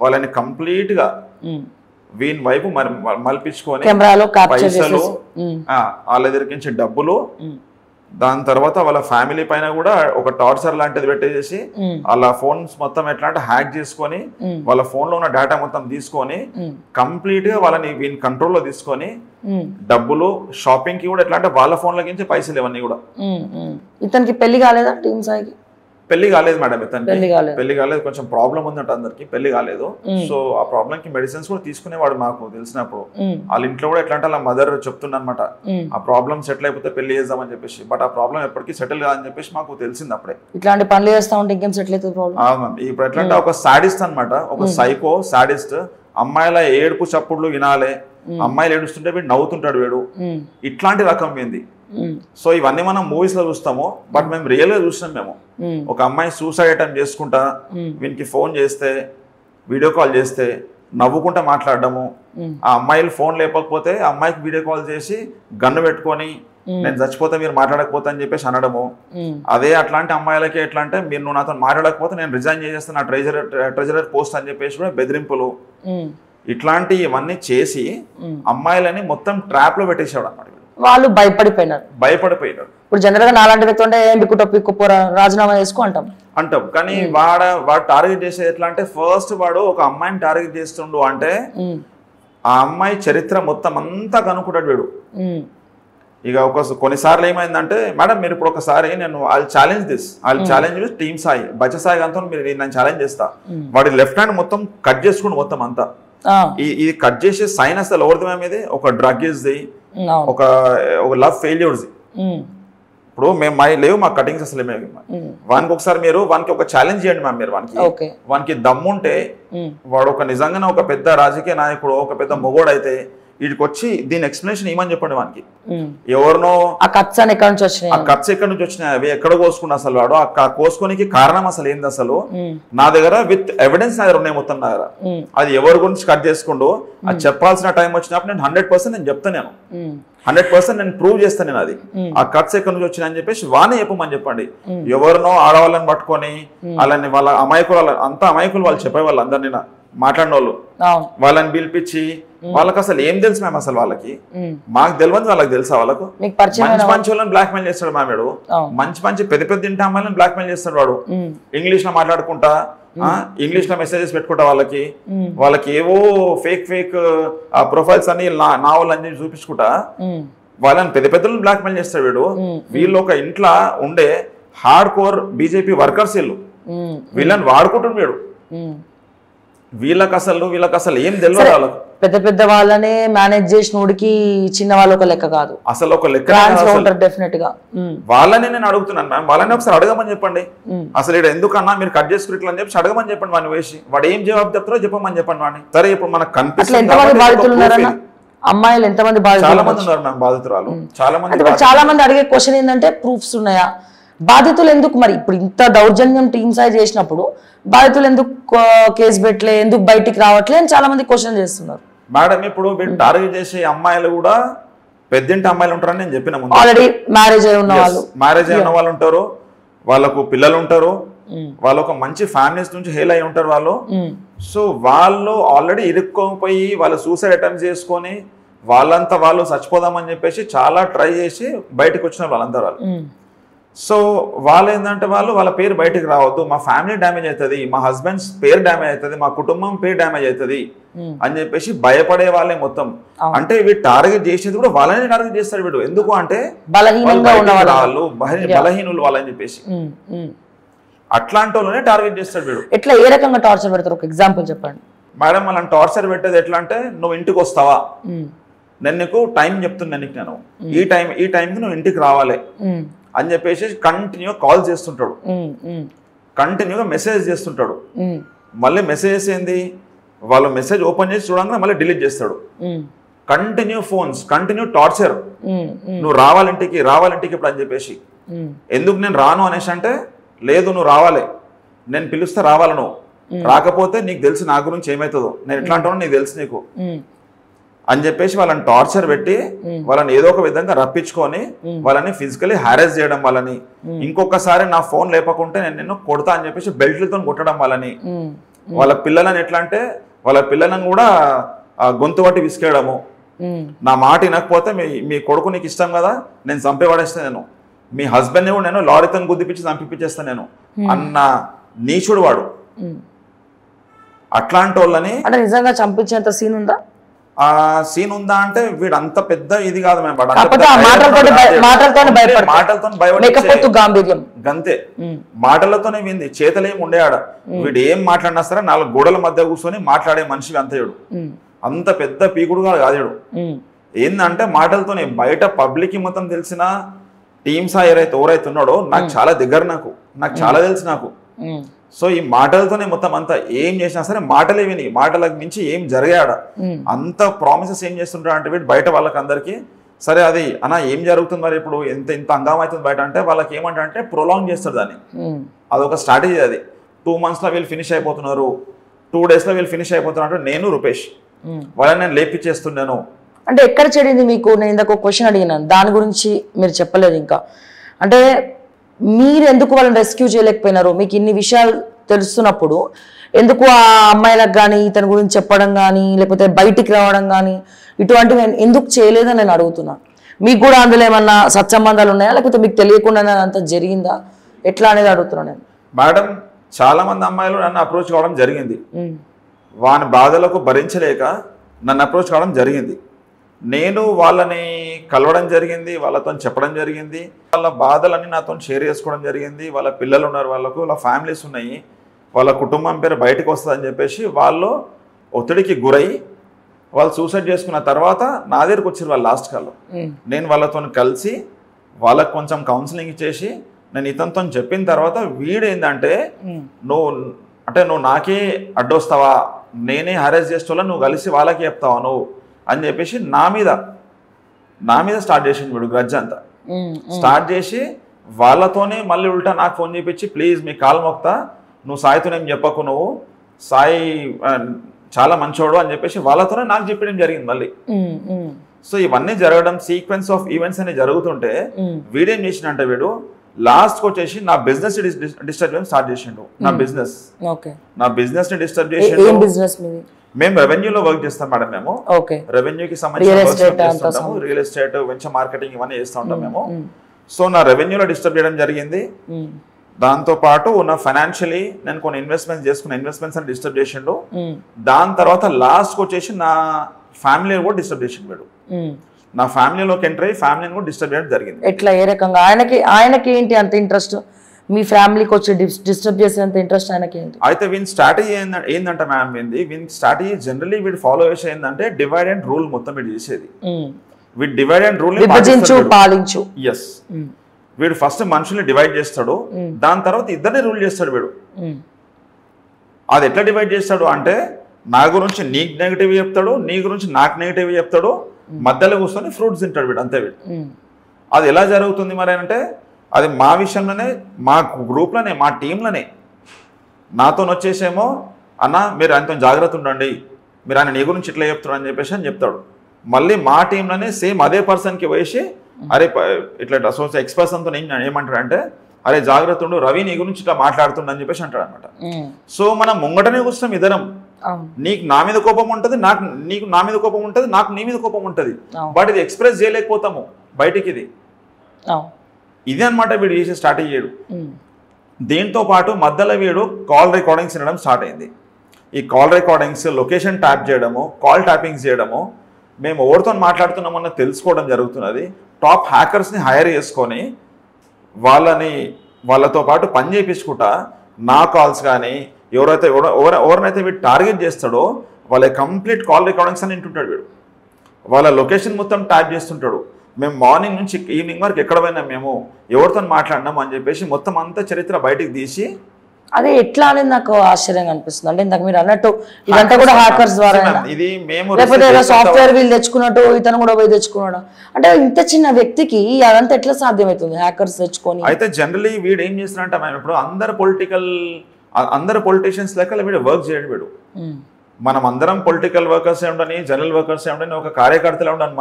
వాళ్ళని కంప్లీట్ గా వీని వైపు మలిపించుకొని పైసలు వాళ్ళ దగ్గరికి డబ్బులు దాని తర్వాత వాళ్ళ ఫ్యామిలీ పైన కూడా ఒక టార్చర్ లాంటిది పెట్టేసి వాళ్ళ ఫోన్స్ మొత్తం ఎట్లా అంటే హ్యాక్ చేసుకొని వాళ్ళ ఫోన్ లో ఉన్న డేటా మొత్తం తీసుకొని కంప్లీట్ గా వాళ్ళని వీని కంట్రోల్లో తీసుకొని డబ్బులు షాపింగ్ కి కూడా ఎట్లా అంటే వాళ్ళ ఫోన్ లకి పైసలు ఇవన్నీ కూడా. ఇతనికి పెళ్లి కాలేదా టీమ్ సాయికి? పెళ్లి కాలేదు మేడం, ఇతనికి పెళ్లి కాలేదు, కొంచెం ప్రాబ్లం ఉందంట అందరికి, పెళ్లి కాలేదు. సో ఆ ప్రాబ్లం కి మెడిసిన్స్ కూడా తీసుకునేవాడు మాకు తెలిసినప్పుడు. వాళ్ళ ఇంట్లో కూడా ఎట్లా అంటే వాళ్ళ మదర్ చెప్తుందన్నమాట ఆ ప్రాబ్లం సెటిల్ అయిపోతే పెళ్లి చేద్దామని చెప్పేసి. బట్ ఆ ప్రాబ్లం ఎప్పటికీ సెటిల్ కాదని చెప్పేసి మాకు తెలిసింది అప్పుడే. ఇట్లాంటి పనులు చేస్తా ఉంటే ఇంకేం సెటిల్ అవుతుంది ప్రాబ్లం. ఇప్పుడు ఎట్లా అంటే ఒక సాడిస్ట్ అనమాట, ఒక సైకో సాడిస్ట్. అమ్మాయిల ఏడుపు చప్పుడులు వినాలే, అమ్మాయిలు ఏడుస్తుంటే వీడు నవ్వుతుంటాడు వీడు, ఇట్లాంటి రకం ఏంది. సో ఇవన్నీ మనం మూవీస్ లో చూస్తాము, బట్ మేము రియల్ గా చూసినాం. మేము ఒక అమ్మాయి సూసైడ్ అటెంప్ట్ చేసుకుంటా వీనికి ఫోన్ చేస్తే, వీడియో కాల్ చేస్తే నవ్వుకుంటా మాట్లాడడము, ఆ అమ్మాయిలు ఫోన్ లేకపోతే ఆ అమ్మాయికి వీడియో కాల్ చేసి గన్ను పెట్టుకొని నేను చచ్చిపోతే మీరు మాట్లాడకపోతే అని చెప్పేసి అనడము. అదే అట్లాంటి అమ్మాయిలకి ఎట్లా అంటే మీరు నువ్వు నాతో మాట్లాడకపోతే నేను రిజైన్ చేసేస్తాను నా ట్రెజరర్ పోస్ట్ అని చెప్పేసి కూడా బెదిరింపులు, ఇట్లాంటి ఇవన్నీ చేసి అమ్మాయిలని మొత్తం ట్రాప్ లో పెట్టేసాడు అన్నమాట. వాళ్ళు భయపడిపోయినారు. ఇప్పుడు జనరల్ గా నాలాంటి వ్యక్తి ఉంటే ఏం పిక్కుపోరా రాజీనామా చేసుకో అంటాం. కానీ వాడు టార్గెట్ చేసేది ఎట్లా అంటే ఫస్ట్ వాడు ఒక అమ్మాయిని టార్గెట్ చేస్తుండు అంటే ఆ అమ్మాయి చరిత్ర మొత్తం అంతా కనుక్కుంటాడు వీడు. ఇక కొన్నిసార్లు ఏమైందంటే మేడం మీరు ఇప్పుడు ఒకసారి నేను ఛాలెంజ్ టీమ్ సాయి బచ్చ సాయి అంతా మీరు నేను ఛాలెంజ్ చేస్తా, వాడి లెఫ్ట్ హ్యాండ్ మొత్తం కట్ చేసుకుంటూ మొత్తం అంతా ఇది కట్ చేసే సైన్ అసలు ఎవరిది మేము ఇది ఒక డ్రగ్ ది ఒక లవ్ ఫెయిల్యూర్స్. ఇప్పుడు మేము లేవు మా కటింగ్స్ అసలు వానికి ఒకసారి మీరు వానికి ఒక ఛాలెంజ్ చేయండి మ్యామ్. మీరు వానికి దమ్ముంటే వాడు ఒక నిజంగానే ఒక పెద్ద రాజకీయ నాయకుడు ఒక పెద్ద మొగోడు అయితే వీడికి వచ్చి దీని ఎక్స్ప్లెనేషన్ ఏమని చెప్పండి వానికి. ఎవరినో ఆ కట్స్ ఎక్కడి నుంచి వచ్చినాయి, అవి ఎక్కడ కోసుకున్నా అసలు వాడు ఆ కోసుకోనికి కారణం అసలు ఏంది అసలు నా దగ్గర విత్ ఎవిడెన్స్ నా దగ్గర ఉన్నాయి మొత్తం నా దగ్గర. అది ఎవరి గురించి కట్ చేసుకుంటూ అది చెప్పాల్సిన టైం వచ్చినప్పుడు నేను 100% నేను చెప్తాను, నేను 100% నేను ప్రూవ్ చేస్తాను నేను అది ఆ కట్స్ ఎక్కడి నుంచి వచ్చినాయని చెప్పేసి వానే చెప్పమని చెప్పండి. ఎవరినో ఆడవాళ్ళని పట్టుకొని వాళ్ళని వాళ్ళ అమాయకులు అంతా అమాయకులు వాళ్ళు చెప్పేవాళ్ళు అందరినీ మాట్లాడిన వాళ్ళు వాళ్ళని పిలిపించి వాళ్ళకి అసలు ఏం తెలుసు మ్యామ్ అసలు వాళ్ళకి మాకు తెలియదు వాళ్ళకి తెలుసా వాళ్ళకు మంచి మంచి వాళ్ళని బ్లాక్ మెయిల్ చేస్తాడు మ్యామ్. మంచి పెద్ద ఇంటి అమ్మాయిలను బ్లాక్ మెయిల్ చేస్తాడు వాడు. ఇంగ్లీష్ లో మాట్లాడుకుంటా ఇంగ్లీష్ లో మెసేజెస్ పెట్టుకుంటా వాళ్ళకి ఏవో ఫేక్ ప్రొఫైల్స్ అన్ని నా వాళ్ళని చూపించుకుంటా వాళ్ళని పెద్దలను బ్లాక్ మెయిల్ చేస్తాడు వీడు. వీళ్ళు ఒక ఇంట్లో ఉండే హార్డ్ కోర్ బీజేపీ వర్కర్స్ వీళ్ళని వాడుకుంటుంది వీడు. వీళ్ళకి అసలు ఏం తెలియదు వాళ్ళకు. పెద్ద వాళ్ళనే మేనేజ్ చేసినోడికి చిన్న వాళ్ళు ఒక లెక్క కాదు, అసలు ఒక లెక్క డెఫినెట్ గా. వాళ్ళని నేను అడుగుతున్నాను మ్యామ్, వాళ్ళని ఒకసారి అడగమని చెప్పండి. అసలు ఇక్కడ ఎందుకన్నా మీరు కట్ చేసుకుని అని చెప్పి అడగమని చెప్పండి వాడిని వేసి, వాడు ఏం జవాబు చెప్తారో చెప్పమని చెప్పండి వాడిని. సరే ఇప్పుడు మనకు కనిపిస్తుంది అమ్మాయిలు ఎంతమంది చాలా మంది ఉన్నారు మ్యామ్ బాధితురాలు, చాలా మంది అడిగే క్వశ్చన్ ఏంటంటే ప్రూఫ్స్ ఉన్నాయా, బాధితులు ఎందుకు మరి ఇప్పుడు ఇంత దౌర్జన్యం టీమ్ సాయి చేసినప్పుడు బాధితులు ఎందుకు కేసు పెట్టలే, ఎందుకు బయటికి రావట్లే అని చాలా మంది క్వశ్చన్ చేస్తున్నారు. మేడం ఇప్పుడు వీళ్ళు టార్గెట్ చేసే అమ్మాయిలు కూడా పెద్దింటి అమ్మాయిలు ఉంటారని నేను చెప్పిన ముందు. ఆల్రెడీ మ్యారేజ్ అయిన వాళ్ళు ఉంటారు, వాళ్ళకు పిల్లలు ఉంటారు, వాళ్ళు ఒక మంచి ఫ్యామిలీస్ నుంచి హేల్ అయి ఉంటారు వాళ్ళు. సో వాళ్ళు ఆల్రెడీ ఇరుక్కోపోయి వాళ్ళు సూసైడ్ అటెంప్ట్ చేసుకొని వాళ్ళంతా వాళ్ళు చచ్చిపోదామని చెప్పేసి చాలా ట్రై చేసి బయటకు వచ్చిన వాళ్ళందరూ వాళ్ళు. సో వాళ్ళు ఏంటంటే వాళ్ళ పేరు బయటకు రావద్దు, మా ఫ్యామిలీ డ్యామేజ్ అవుతుంది, మా హస్బెండ్స్ పేరు డ్యామేజ్ అవుతుంది, మా కుటుంబం పేరు డ్యామేజ్ అవుతుంది అని చెప్పేసి భయపడే వాళ్ళే మొత్తం. అంటే వీడు టార్గెట్ చేసేది కూడా వాళ్ళని టార్గెట్ చేస్తాడు వీడు. ఎందుకు అంటే బలహీనులు వాళ్ళని చెప్పేసి అట్లాంటి వాళ్ళనే టార్గెట్ చేస్తాడు వీడు. ఎట్లా ఏ రకంగా టార్చర్ పెడతారు ఒక ఎగ్జాంపుల్ చెప్పండి మేడం. మనం టార్చర్ పెట్టేది ఎట్లా అంటే నువ్వు ఇంటికి వస్తావా, నేను నీకు టైం చెప్తున్నాను, నేను ఈ టైంకి నువ్వు ఇంటికి రావాలి అని చెప్పేసి కంటిన్యూగా కాల్ చేస్తుంటాడు, కంటిన్యూగా మెసేజ్ చేస్తుంటాడు. మళ్ళీ మెసేజెస్ ఏంది వాళ్ళు మెసేజ్ ఓపెన్ చేసి చూడంగానే మళ్ళీ డిలీట్ చేస్తాడు. Continue phones, continue torture. నువ్వు రావాలింటికి ఇప్పుడు అని చెప్పేసి. ఎందుకు నేను రాను అనేసి అంటే లేదు నువ్వు రావాలి, నేను పిలుస్తే రావాలి, నువ్వు రాకపోతే నీకు తెలుసు నా గురించి ఏమవుతుందో, నేను ఎట్లా అంటానో నీకు తెలుసు నీకు అని చెప్పేసి వాళ్ళని టార్చర్ పెట్టి వాళ్ళని ఏదో ఒక విధంగా రప్పించుకొని వాళ్ళని ఫిజికలీ హారెస్ చేయడం, వాళ్ళని ఇంకొకసారి నా ఫోన్ లేపకుంటే నేను నిన్ను కొడతా అని చెప్పేసి బెల్ట్లతో కొట్టడం వాళ్ళని. వాళ్ళ పిల్లలని ఎట్లా అంటే వాళ్ళ పిల్లలను కూడా గొంతు పట్టి విసికేయడము, నా మాట వినకపోతే మీ కొడుకు నీకు ఇష్టం కదా నేను చంపేవాడేస్తే నేను మీ హస్బెండ్ కూడా నేను లారీతో గుద్దిపించి చంపిపించేస్తాను నేను అన్న నీచుడు వాడు. అట్లాంటి వాళ్ళని అంటే నిజంగా చంపించేంత సీన్ ఉందా? ఆ సీన్ ఉందా అంటే వీడు అంత పెద్ద ఇది కాదు మేము గంతే. మాటలతోనే వింది, చేతలేం ఉండేవాడ. వీడు ఏం మాట్లాడినా సరే 4 గోడల మధ్య కూర్చొని మాట్లాడే మనిషి అంతయుడు. అంత పెద్ద పీకుడుగా కాదేడు. ఏందంటే మాటలతోనే బయట పబ్లిక్ మొత్తం తెలిసిన టీమ్స్ ఎవరైతే ఉన్నాడో నాకు చాలా దగ్గర, నాకు చాలా తెలుసు నాకు. సో ఈ మాటలతోనే మొత్తం అంతా ఏం చేసినా సరే మాటలే విని, మాటలకు మించి ఏం జరిగాడ. అంత ప్రామిసెస్ ఏం చేస్తుంటాడు అంటే వీడు బయట వాళ్ళకి అందరికి సరే అది అన్న ఏం జరుగుతుంది మరి ఇప్పుడు ఇంత హంగామా అవుతుంది బయట అంటే వాళ్ళకి ఏమంటే ప్రొలాంగ్ చేస్తారు దాన్ని. అదొక స్ట్రాటజీ. అది 2 monthsలో వీళ్ళు ఫినిష్ అయిపోతున్నారు, 2 daysలో వీళ్ళు ఫినిష్ అయిపోతున్నారు. నేను రూపేష్ వాళ్ళని నేను లేపిచ్చేస్తున్నాను. అంటే ఎక్కడ చెడింది మీకు? నేను ఇందాక క్వశ్చన్ అడిగినాను, దాని గురించి మీరు చెప్పలేదు ఇంకా. అంటే మీరు ఎందుకు వాళ్ళని రెస్క్యూ చేయలేకపోయినారు? మీకు ఇన్ని విషయాలు తెలుస్తున్నప్పుడు ఎందుకు ఆ అమ్మాయిలకు కానీ ఇతని గురించి చెప్పడం కానీ లేకపోతే బయటికి రావడం కానీ ఇటువంటివి ఎందుకు చేయలేదని నేను అడుగుతున్నా. మీకు కూడా అందులో ఏమన్నా సత్సంబంధాలు ఉన్నాయా లేకపోతే మీకు తెలియకుండా అంత జరిగిందా ఎట్లా అనేది అడుగుతున్నా నేను. మేడం చాలా మంది అమ్మాయిలు నన్ను అప్రోచ్ కావడం జరిగింది, వాని బాధలకు భరించలేక నన్ను అప్రోచ్ కావడం జరిగింది. నేను వాళ్ళని కలవడం జరిగింది, వాళ్ళతో చెప్పడం జరిగింది, వాళ్ళ బాధలన్నీ నాతో షేర్ చేసుకోవడం జరిగింది. వాళ్ళ పిల్లలు ఉన్నారు, వాళ్ళ ఫ్యామిలీస్ ఉన్నాయి, వాళ్ళ కుటుంబం పేరు బయటకు వస్తుందని చెప్పేసి వాళ్ళు ఒత్తిడికి గురై వాళ్ళు సూసైడ్ చేసుకున్న తర్వాత నా దగ్గరికి వచ్చారు వాళ్ళు లాస్ట్ కాల్లో. నేను వాళ్ళతో కలిసి వాళ్ళకు కొంచెం కౌన్సిలింగ్ ఇచ్చేసి నేను ఇతనితో చెప్పిన తర్వాత వీడేందంటే నువ్వు నాకే అడ్డొస్తావా, నేనే హరాస్ చేస్తా, నువ్వు కలిసి వాళ్ళకి చెప్తావా నువ్వు అని చెప్పేసి నా మీద స్టార్ట్ చేసింది వీడు. గ్రడ్జ్ అంతా స్టార్ట్ చేసి వాళ్ళతోనే మళ్ళీ ఉల్టా నాకు ఫోన్ చేయించి ప్లీజ్ మీ కాల్ మొక్తా, నువ్వు సాయితోనేం చెప్పకు, నువ్వు సాయి చాలా మంచోడు అని చెప్పేసి వాళ్ళతోనే నాకు చెప్పడం జరిగింది మళ్ళీ. సో ఇవన్నీ జరగడం సీక్వెన్స్ ఆఫ్ ఈవెంట్స్ అనేవి జరుగుతుంటే వీడేం చేసినంటే వీడు లాస్ట్కి వచ్చేసి నా బిజినెస్ డిస్టర్బ్ చేయడం స్టార్ట్ చేసిండు. నా బిజినెస్ ని డిస్టర్బ్ చేసిండు. మేము రెవెన్యూలో వర్క్ చేస్తాం మేడం. మేము రెవెన్యూకి సంబంధించిన రియల్ ఎస్టేట్, వెంచర్ మార్కెటింగ్ ఇవన్నీ చేస్తూ ఉంటాం మేము. సో నా రెవెన్యూలో డిస్టర్బ్ చేయడం జరిగింది. దాంతో పాటు నా ఫైనాన్షియలీ నేను కొన్ని ఇన్వెస్ట్మెంట్స్ చేసుకున్న ఇన్వెస్ట్మెంట్స్ అని డిస్టర్బ్ చేసిండు. దాని తర్వాత లాస్ట్కి వచ్చేసి నా ఫ్యామిలీ కూడా డిస్టర్బ్ చేసిండు వీడు. నా ఫ్యామిలీలోకి ఎంటర్ అయ్యి ఫ్యామిలీని కూడా డిస్టర్బ్ చేయడం జరిగింది. ఎట్లా, ఏ రకంగా? ఆయనకి ఏంటి అంత ఇంట్రెస్ట్? మీ ఫ్యామిలీకి వచ్చి డిస్టర్బ్ చేసేంత ఇంట్రెస్ట్ ఆయనకి ఏంటి? అయితే వీని స్ట్రాటజీ ఏంటంటే మ్యామ్ వీని స్ట్రాటజీ జనరలీ వీడు ఫాలో చేసే ఏంటంటే డివైడ్ అండ్ రూల్ మొత్తం వీడు చేసేది. వీడు డివైడ్ అండ్ రూల్ పాలించు. ఎస్, వీడు ఫస్ట్ మనుషుల్ని డివైడ్ చేస్తాడు, దాని తర్వాత ఇద్దరిని రూల్ చేస్తాడు వీడు. అది ఎట్లా డివైడ్ చేస్తాడు అంటే నా గురించి నీకు నెగిటివ్ చెప్తాడు, నీ గురించి నాకు నెగిటివ్ చెప్తాడు, మధ్యలో కూర్చొని ఫ్రూట్స్ తింటాడు వీడు, అంతే వీడు. అది ఎలా జరుగుతుంది మరి అంటే అది మా విషయంలోనే, మా గ్రూప్లోనే, మా టీంలోనే నాతో వచ్చేసేమో అన్న మీరు ఆయనతో జాగ్రత్త ఉండండి, మీరు ఆయన నీ గురించి ఇట్లా చెప్తాడు అని చెప్పేసి అని చెప్తాడు. మళ్ళీ మా టీంలోనే సేమ్ అదే పర్సన్కి వేసి అరే ఇట్లా అసోసియేట్ ఎక్స్పర్సన్తో ఏమంటాడు అంటే అరే జాగ్రత్త ఉండు, రవి నీ గురించి ఇట్లా మాట్లాడుతుండని చెప్పేసి అంటాడు అనమాట. సో మనం ముంగటనే కూర్చున్నాం ఇద్దరం. నీకు నా మీద కోపం ఉంటుంది, నీకు నా మీద కోపం ఉంటుంది, నాకు నీ మీద కోపం ఉంటుంది, బట్ ఇది ఎక్స్ప్రెస్ చేయలేకపోతాము బయటికి. ఇది అనమాట వీడు చేసే స్ట్రాటజీ చేయడు. దీంతో పాటు మధ్యలో వీడు కాల్ రికార్డింగ్స్ వినడం స్టార్ట్ అయింది. ఈ కాల్ రికార్డింగ్స్, లొకేషన్ ట్యాప్ చేయడము, కాల్ ట్యాపింగ్స్ చేయడము, మేము ఎవరితో మాట్లాడుతున్నామన్న తెలుసుకోవడం జరుగుతున్నది. టాప్ హ్యాకర్స్ని హైర్ చేసుకొని వాళ్ళతో పాటు పని చేయించుకుంటా నా కాల్స్ కానీ ఎవరినైతే వీడు టార్గెట్ చేస్తాడో వాళ్ళ కంప్లీట్ కాల్ రికార్డింగ్స్ అని వింటుంటాడు వీడు. వాళ్ళ లొకేషన్ మొత్తం ట్యాప్ చేస్తుంటాడు. మేము మార్నింగ్ నుంచి ఈవినింగ్ వరకు ఎక్కడ పోయినా మేము ఎవరితో మాట్లాడినాము అని చెప్పేసి మొత్తం అంతా చరిత్ర బయటికి తీసి అదే ఎట్లా అనేది నాకు ఆశ్చర్యంగా అనిపిస్తుంది. అంటే ఇందాక మీరు అన్నట్టు ఇదంతా కూడా హ్యాకర్స్ ద్వారా, ఇది మేము సాఫ్ట్వేర్ వీళ్ళు తెచ్చుకున్నట్టు ఇతను కూడా పోయి తెచ్చుకున్నాడు అంటే ఇంత చిన్న వ్యక్తికి అదంతా ఎట్లా సాధ్యమవుతుంది హ్యాకర్స్ తెచ్చుకొని? అయితే జనరలీ వీడు ఏం చేస్తున్నారంటే మేము ఇప్పుడు అందరు పొలిటీషియన్స్ లెక్క వీడు వర్క్ చేయడు వీడు. మనం అందరం పొలిటికల్ వర్కర్స్ ఉండని, జనరల్ వర్కర్స్ ఉండని, ఒక కార్యకర్తలు ఉండని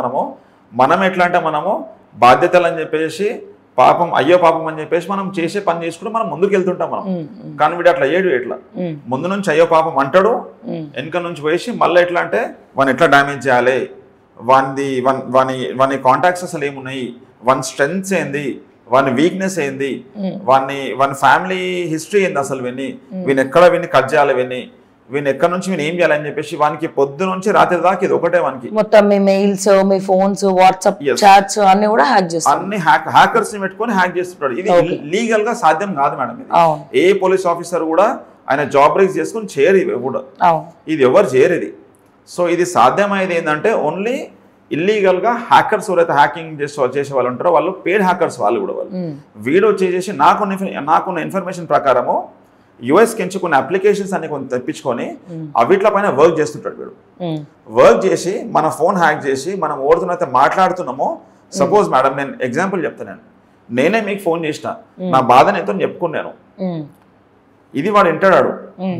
మనం ఎట్లా అంటే మనము బాధ్యతలు అని చెప్పేసి పాపం అయ్యో పాపం అని చెప్పేసి మనం చేసే పని చేసుకుంటూ మనం ముందుకు వెళ్తుంటాం మనం. కానీ వీడు అట్లా అయ్యాడు, ఎట్లా ముందు నుంచి అయ్యో పాపం అంటాడు, వెనక నుంచి వేసి మళ్ళీ ఎట్లా అంటే వాని ఎట్లా డ్యామేజ్ చేయాలి, వాని కాంటాక్ట్స్ అసలు ఏమున్నాయి, వాని స్ట్రెంగ్స్ ఏంది, వాని వీక్నెస్ ఏంది, వాని ఫ్యామిలీ హిస్టరీ ఏంది, అసలు వీని ఎక్కడ కట్ చేయాలి, వీని ఎక్కడి నుంచి ఏం చేయాలని చెప్పేసి వానికి పొద్దు నుంచి రాత్రి దాకా ఇది ఒకటే వానికి మొత్తం మీ మెయిల్స్, మీ ఫోన్స్, వాట్సాప్ చాట్స్ అన్ని కూడా హ్యాక్ చేస్తారు. అన్ని హ్యాకర్స్ ని పెట్టుకొని హ్యాక్ చేస్తున్నాడు. ఇది లీగల్ గా సాధ్యం కాదు మేడం. ఇది ఏ పోలీస్ ఆఫీసర్ కూడా ఆయన జాబ్ రేస్ చేసుకుని చేయరు ఇవి కూడా. ఇది ఎవరు చేయరు ఇది. సో ఇది సాధ్యమయ్యేది ఏంటంటే ఓన్లీ ఇల్లీగల్ గా హ్యాకర్స్ ఎవరైతే హ్యాకింగ్ చేసే వాళ్ళు ఉంటారో వాళ్ళు పేడ్ హ్యాకర్స్ వాళ్ళు కూడా. వాళ్ళు వీడియో చేసేసి నాకున్న ఇన్ఫర్మేషన్ ప్రకారము యుఎస్కి ఎంచి కొన్ని అప్లికేషన్స్ అన్ని కొన్ని తెప్పించుకొని అవిట్ల పైన వర్క్ చేస్తుంటాడు వీడు. వర్క్ చేసి మన ఫోన్ హ్యాక్ చేసి మనం ఎవరితోనైతే మాట్లాడుతున్నామో, సపోజ్ మేడం నేను ఎగ్జాంపుల్ చెప్తాను, నేనే మీకు ఫోన్ చేసిన, నా బాధని ఎంతో చెప్పుకున్నాను, ఇది వాడు వింటాడు.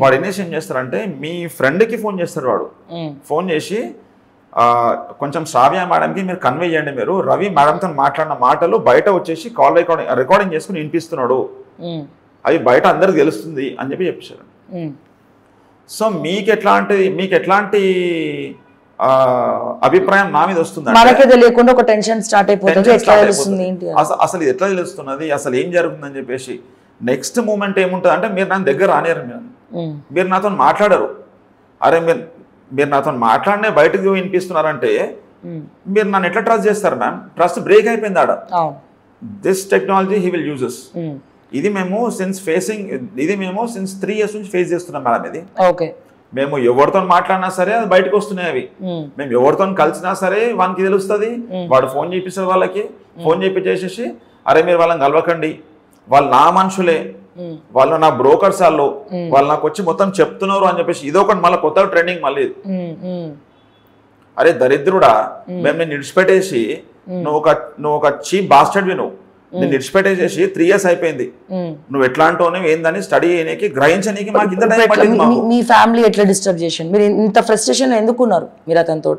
వాడు ఏం చేస్తాడంటే మీ ఫ్రెండ్కి ఫోన్ చేస్తాడు. వాడు ఫోన్ చేసి కొంచెం శ్రావ్య మేడంకి మీరు కన్వే చేయండి, మీరు రవి మేడంతో మాట్లాడిన మాటలు బయట వచ్చేసి కాల్ రికార్డింగ్ చేసుకుని వినిపిస్తున్నాడు, అవి బయట అందరికి తెలుస్తుంది అని చెప్పేశారు. సో మీకు ఎట్లాంటి అభిప్రాయం నా మీద వస్తుంది? మనకే తెలియకుండా ఒక టెన్షన్ స్టార్ట్ అయిపోతుంది. అసలు ఇది ఎట్లా తెలుస్తున్నది, అసలు ఏం జరుగుతుందని చెప్పేసి నెక్స్ట్ మూమెంట్ ఏముంటుంది అంటే మీరు నన్ను దగ్గర రానియరు, మీరు నాతో మాట్లాడరు. అరే మీరు నాతో మాట్లాడినే బయటకు వినిపిస్తున్నారంటే మీరు నన్ను ఎట్లా ట్రస్ట్ చేస్తారు మ్యామ్? ట్రస్ట్ బ్రేక్ అయిపోయింది ఆడ. This technology he will uses. ఇది మేము సిన్స్ 3 years నుంచి ఫేస్ చేస్తున్నాం మేడం. ఇది మేము ఎవరితో మాట్లాడినా సరే అది బయటకు వస్తున్నాయి అవి. మేము ఎవరితో కలిసినా సరే వానికి తెలుస్తుంది, వాడు ఫోన్ చేపిస్తారు, వాళ్ళకి ఫోన్ చేపించేసేసి అరే మీరు వాళ్ళని కలవకండి, వాళ్ళు నా మనుషులే, వాళ్ళు నా బ్రోకర్స్, వాళ్ళు నాకు వచ్చి మొత్తం చెప్తున్నారు అని చెప్పేసి ఇదొకటి మళ్ళీ కొత్త ట్రెండింగ్. మళ్ళీ అరే దరిద్రుడా, మేము నేను విడిచిపెట్టేసి నువ్వు ఒక చీప్ బాస్టర్డ్వి, నేను విడిచిపెట్టేసేసి 3 years అయిపోయింది, నువ్వు ఎట్లా అంటావు ఏందని స్టడీ చేయడానికి గ్రహించడానికి మాకు ఇంత టైం పట్టింది. మీ ఫ్యామిలీ ఎట్లా డిస్టర్బ్ చేసింది? మీరు ఇంత ఫ్రస్ట్రేషన్ ఎందుకున్నారు మీరు అతనితో?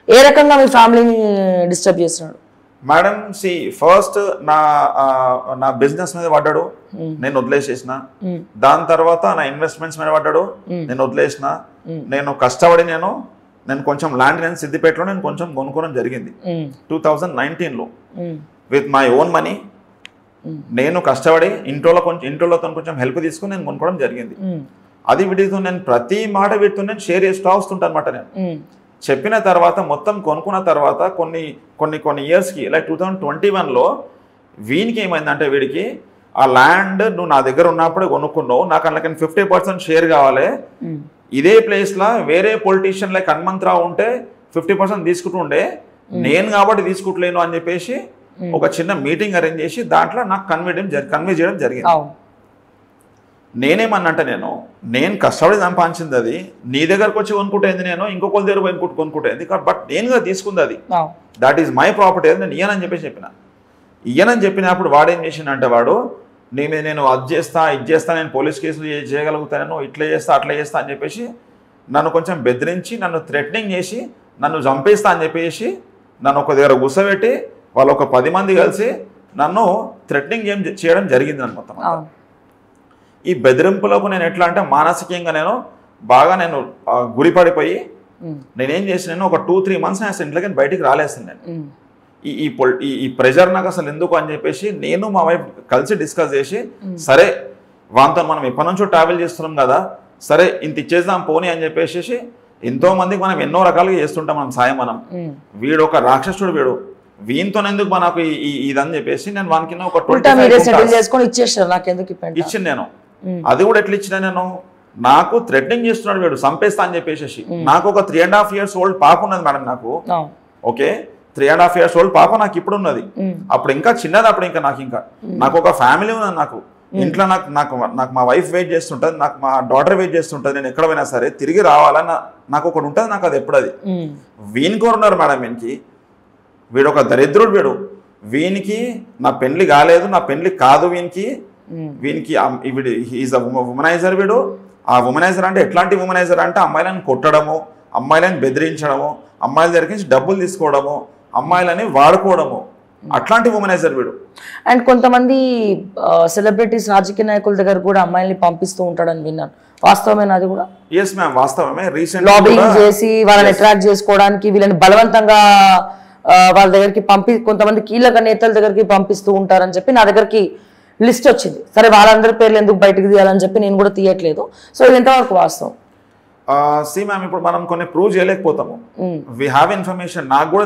ఏ రకంగా మీ ఫ్యామిలీని డిస్టర్బ్ చేస్తున్నాడు మేడం? ఫస్ట్ నా బిజినెస్ మీద పడ్డాడు, నేను వదిలేసేసిన. దాని తర్వాత నా ఇన్వెస్ట్మెంట్స్ మీద పడ్డాడు, నేను వదిలేసిన. నేను కష్టపడి నేను కొంచెం ల్యాండ్ నేను సిద్దిపేటలో నేను కొంచెం కొనుక్కోవడం జరిగింది 2019లో విత్ మై ఓన్ మనీ. నేను కష్టపడి ఇంట్లోతో కొంచెం హెల్ప్ తీసుకుని నేను కొనుక్కోవడం జరిగింది. అది వీటితో నేను ప్రతి మాట వీటితో నేను షేర్ చేస్తూ వస్తుంటాను అనమాట. నేను చెప్పిన తర్వాత మొత్తం కొనుక్కున్న తర్వాత కొన్ని ఇయర్స్కి లైక్ 2021లో వీనికి ఏమైందంటే వీడికి ఆ ల్యాండ్ నువ్వు నా దగ్గర ఉన్నప్పుడే కొనుక్కున్నావు, నాకు అందులో 50% షేర్ కావాలి, ఇదే ప్లేస్లో వేరే పొలిటీషియన్ లైక్ హనుమంతరావు ఉంటే 50% తీసుకుంటుండే, నేను కాబట్టి తీసుకుంటలేను అని చెప్పేసి ఒక చిన్న మీటింగ్ అరేంజ్ చేసి దాంట్లో నాకు కన్వే చేయడం జరిగింది. నేనేమన్నంటే నేను కష్టపడి సంపాదించింది అది నీ దగ్గరకు వచ్చి కొనుక్కుంటేంది, నేను ఇంకొకరి దగ్గర పోయి కొనుక్కుంటేంది, బట్ నేనుగా తీసుకుంది అది, దాట్ ఈజ్ మై ప్రాపర్టీ అది నేను ఇయ్యనని చెప్పిన. ఇయ్యనని చెప్పినప్పుడు వాడు ఏం చేసిండంటే వాడు నేను అది చేస్తా ఇది చేస్తా, నేను పోలీస్ కేసులు చేయగలుగుతాను, ఇట్లా చేస్తా అట్లా చేస్తా అని చెప్పేసి నన్ను కొంచెం బెదిరించి నన్ను థ్రెటనింగ్ చేసి నన్ను చంపేస్తా అని చెప్పేసి నన్ను ఒక దగ్గర కూర్చోబెట్టి వాళ్ళు ఒక 10 మంది కలిసి నన్ను థ్రెటనింగ్ చేయడం జరిగింది అనమాట. ఈ బెదిరింపులకు నేను ఎట్లా అంటే మానసికంగా నేను బాగా గురిపడిపోయి నేనేం చేసిన ఒక 2-3 months అసలు ఇంట్లోకి బయటికి రాలేస్తాను. నేను ఈ ప్రెషర్ నాకు అసలు ఎందుకు అని చెప్పేసి నేను మా వైఫ్ కలిసి డిస్కస్ చేసి సరే వాంతో మనం ఎప్పటి నుంచో ట్రావెల్ చేస్తున్నాం కదా, సరే ఇంత ఇచ్చేద్దాం పోనీ అని చెప్పేసి ఎంతో మందికి మనం ఎన్నో రకాలుగా చేస్తుంటాం మనం సాయం. వీడు ఒక రాక్షసుడు, వీనితో ఎందుకు మనకు ఇదని చెప్పేసి నేను వానికి ఒక 25 ఇచ్చింది. నేను అది కూడా ఎట్లా ఇచ్చిన, నేను నాకు థ్రెటనింగ్ చేస్తున్నాడు వీడు చంపేస్తా అని చెప్పేసి. నాకు ఒక 3.5 years old పాప ఉన్నది మేడం నాకు. ఓకే, 3.5 years old పాప నాకు ఇప్పుడు ఉన్నది, అప్పుడు ఇంకా చిన్నది. అప్పుడు నాకు ఒక ఫ్యామిలీ ఉన్నది. నాకు ఇంట్లో నాకు మా వైఫ్ వెయిట్ చేస్తుంటుంది, నాకు మా డాటర్ వెయిట్ చేస్తుంటుంది. నేను ఎక్కడ పోయినా సరే తిరిగి రావాలని నాకు ఒకటి ఉంటుంది. నాకు అది ఎప్పుడు అది వీనికి ఉన్నారు మేడం. వీడు ఒక దరిద్రుడు, వీనికి నా పెళ్లి కాలేదు, నా పెళ్లి కాదు వీనికి ఈజ్ అ ఉమనైజర్. వీడు ఆ ఉమనైజర్ అంటే ఎట్లాంటి ఉమనైజర్ అంటే అమ్మాయిలను కొట్టడము, అమ్మాయిలను బెదిరించడము, అమ్మాయిల దగ్గర నుంచి డబ్బులు తీసుకోవడము, అమ్మాయిలని వాడుకోవడము, అట్లాంటి ఉమనైజర్ వీడు. అండ్ కొంతమంది సెలబ్రిటీస్, రాజకీయ నాయకుల దగ్గర కూడా అమ్మాయిల్ని పంపిస్తూ ఉంటాడని విన్నాను, వాస్తవమేనా అది కూడా? ఎస్ మ్యామ్, వాస్తవమే. రీసెంట్ లాబింగ్ చేసి వాళ్ళని అట్రాక్ట్ చేసుకోవడానికి, వీళ్ళని బలవంతంగా వాళ్ళ దగ్గరికి కొంతమంది కీలక నేతల దగ్గరికి పంపిస్తూ ఉంటారని చెప్పి నా దగ్గరికి లిస్ట్ వచ్చింది. సరే వాళ్ళందరి పేర్లు ఎందుకు బయటకు తీయాలని చెప్పి నేను కూడా తీయట్లేదు. సో ఇది ఎంతవరకు వాస్తవం? సి మ్యామ్, ఇప్పుడు మనం కొన్ని ప్రూవ్ చేయలేకపోతాము. We have information. నాకు కూడా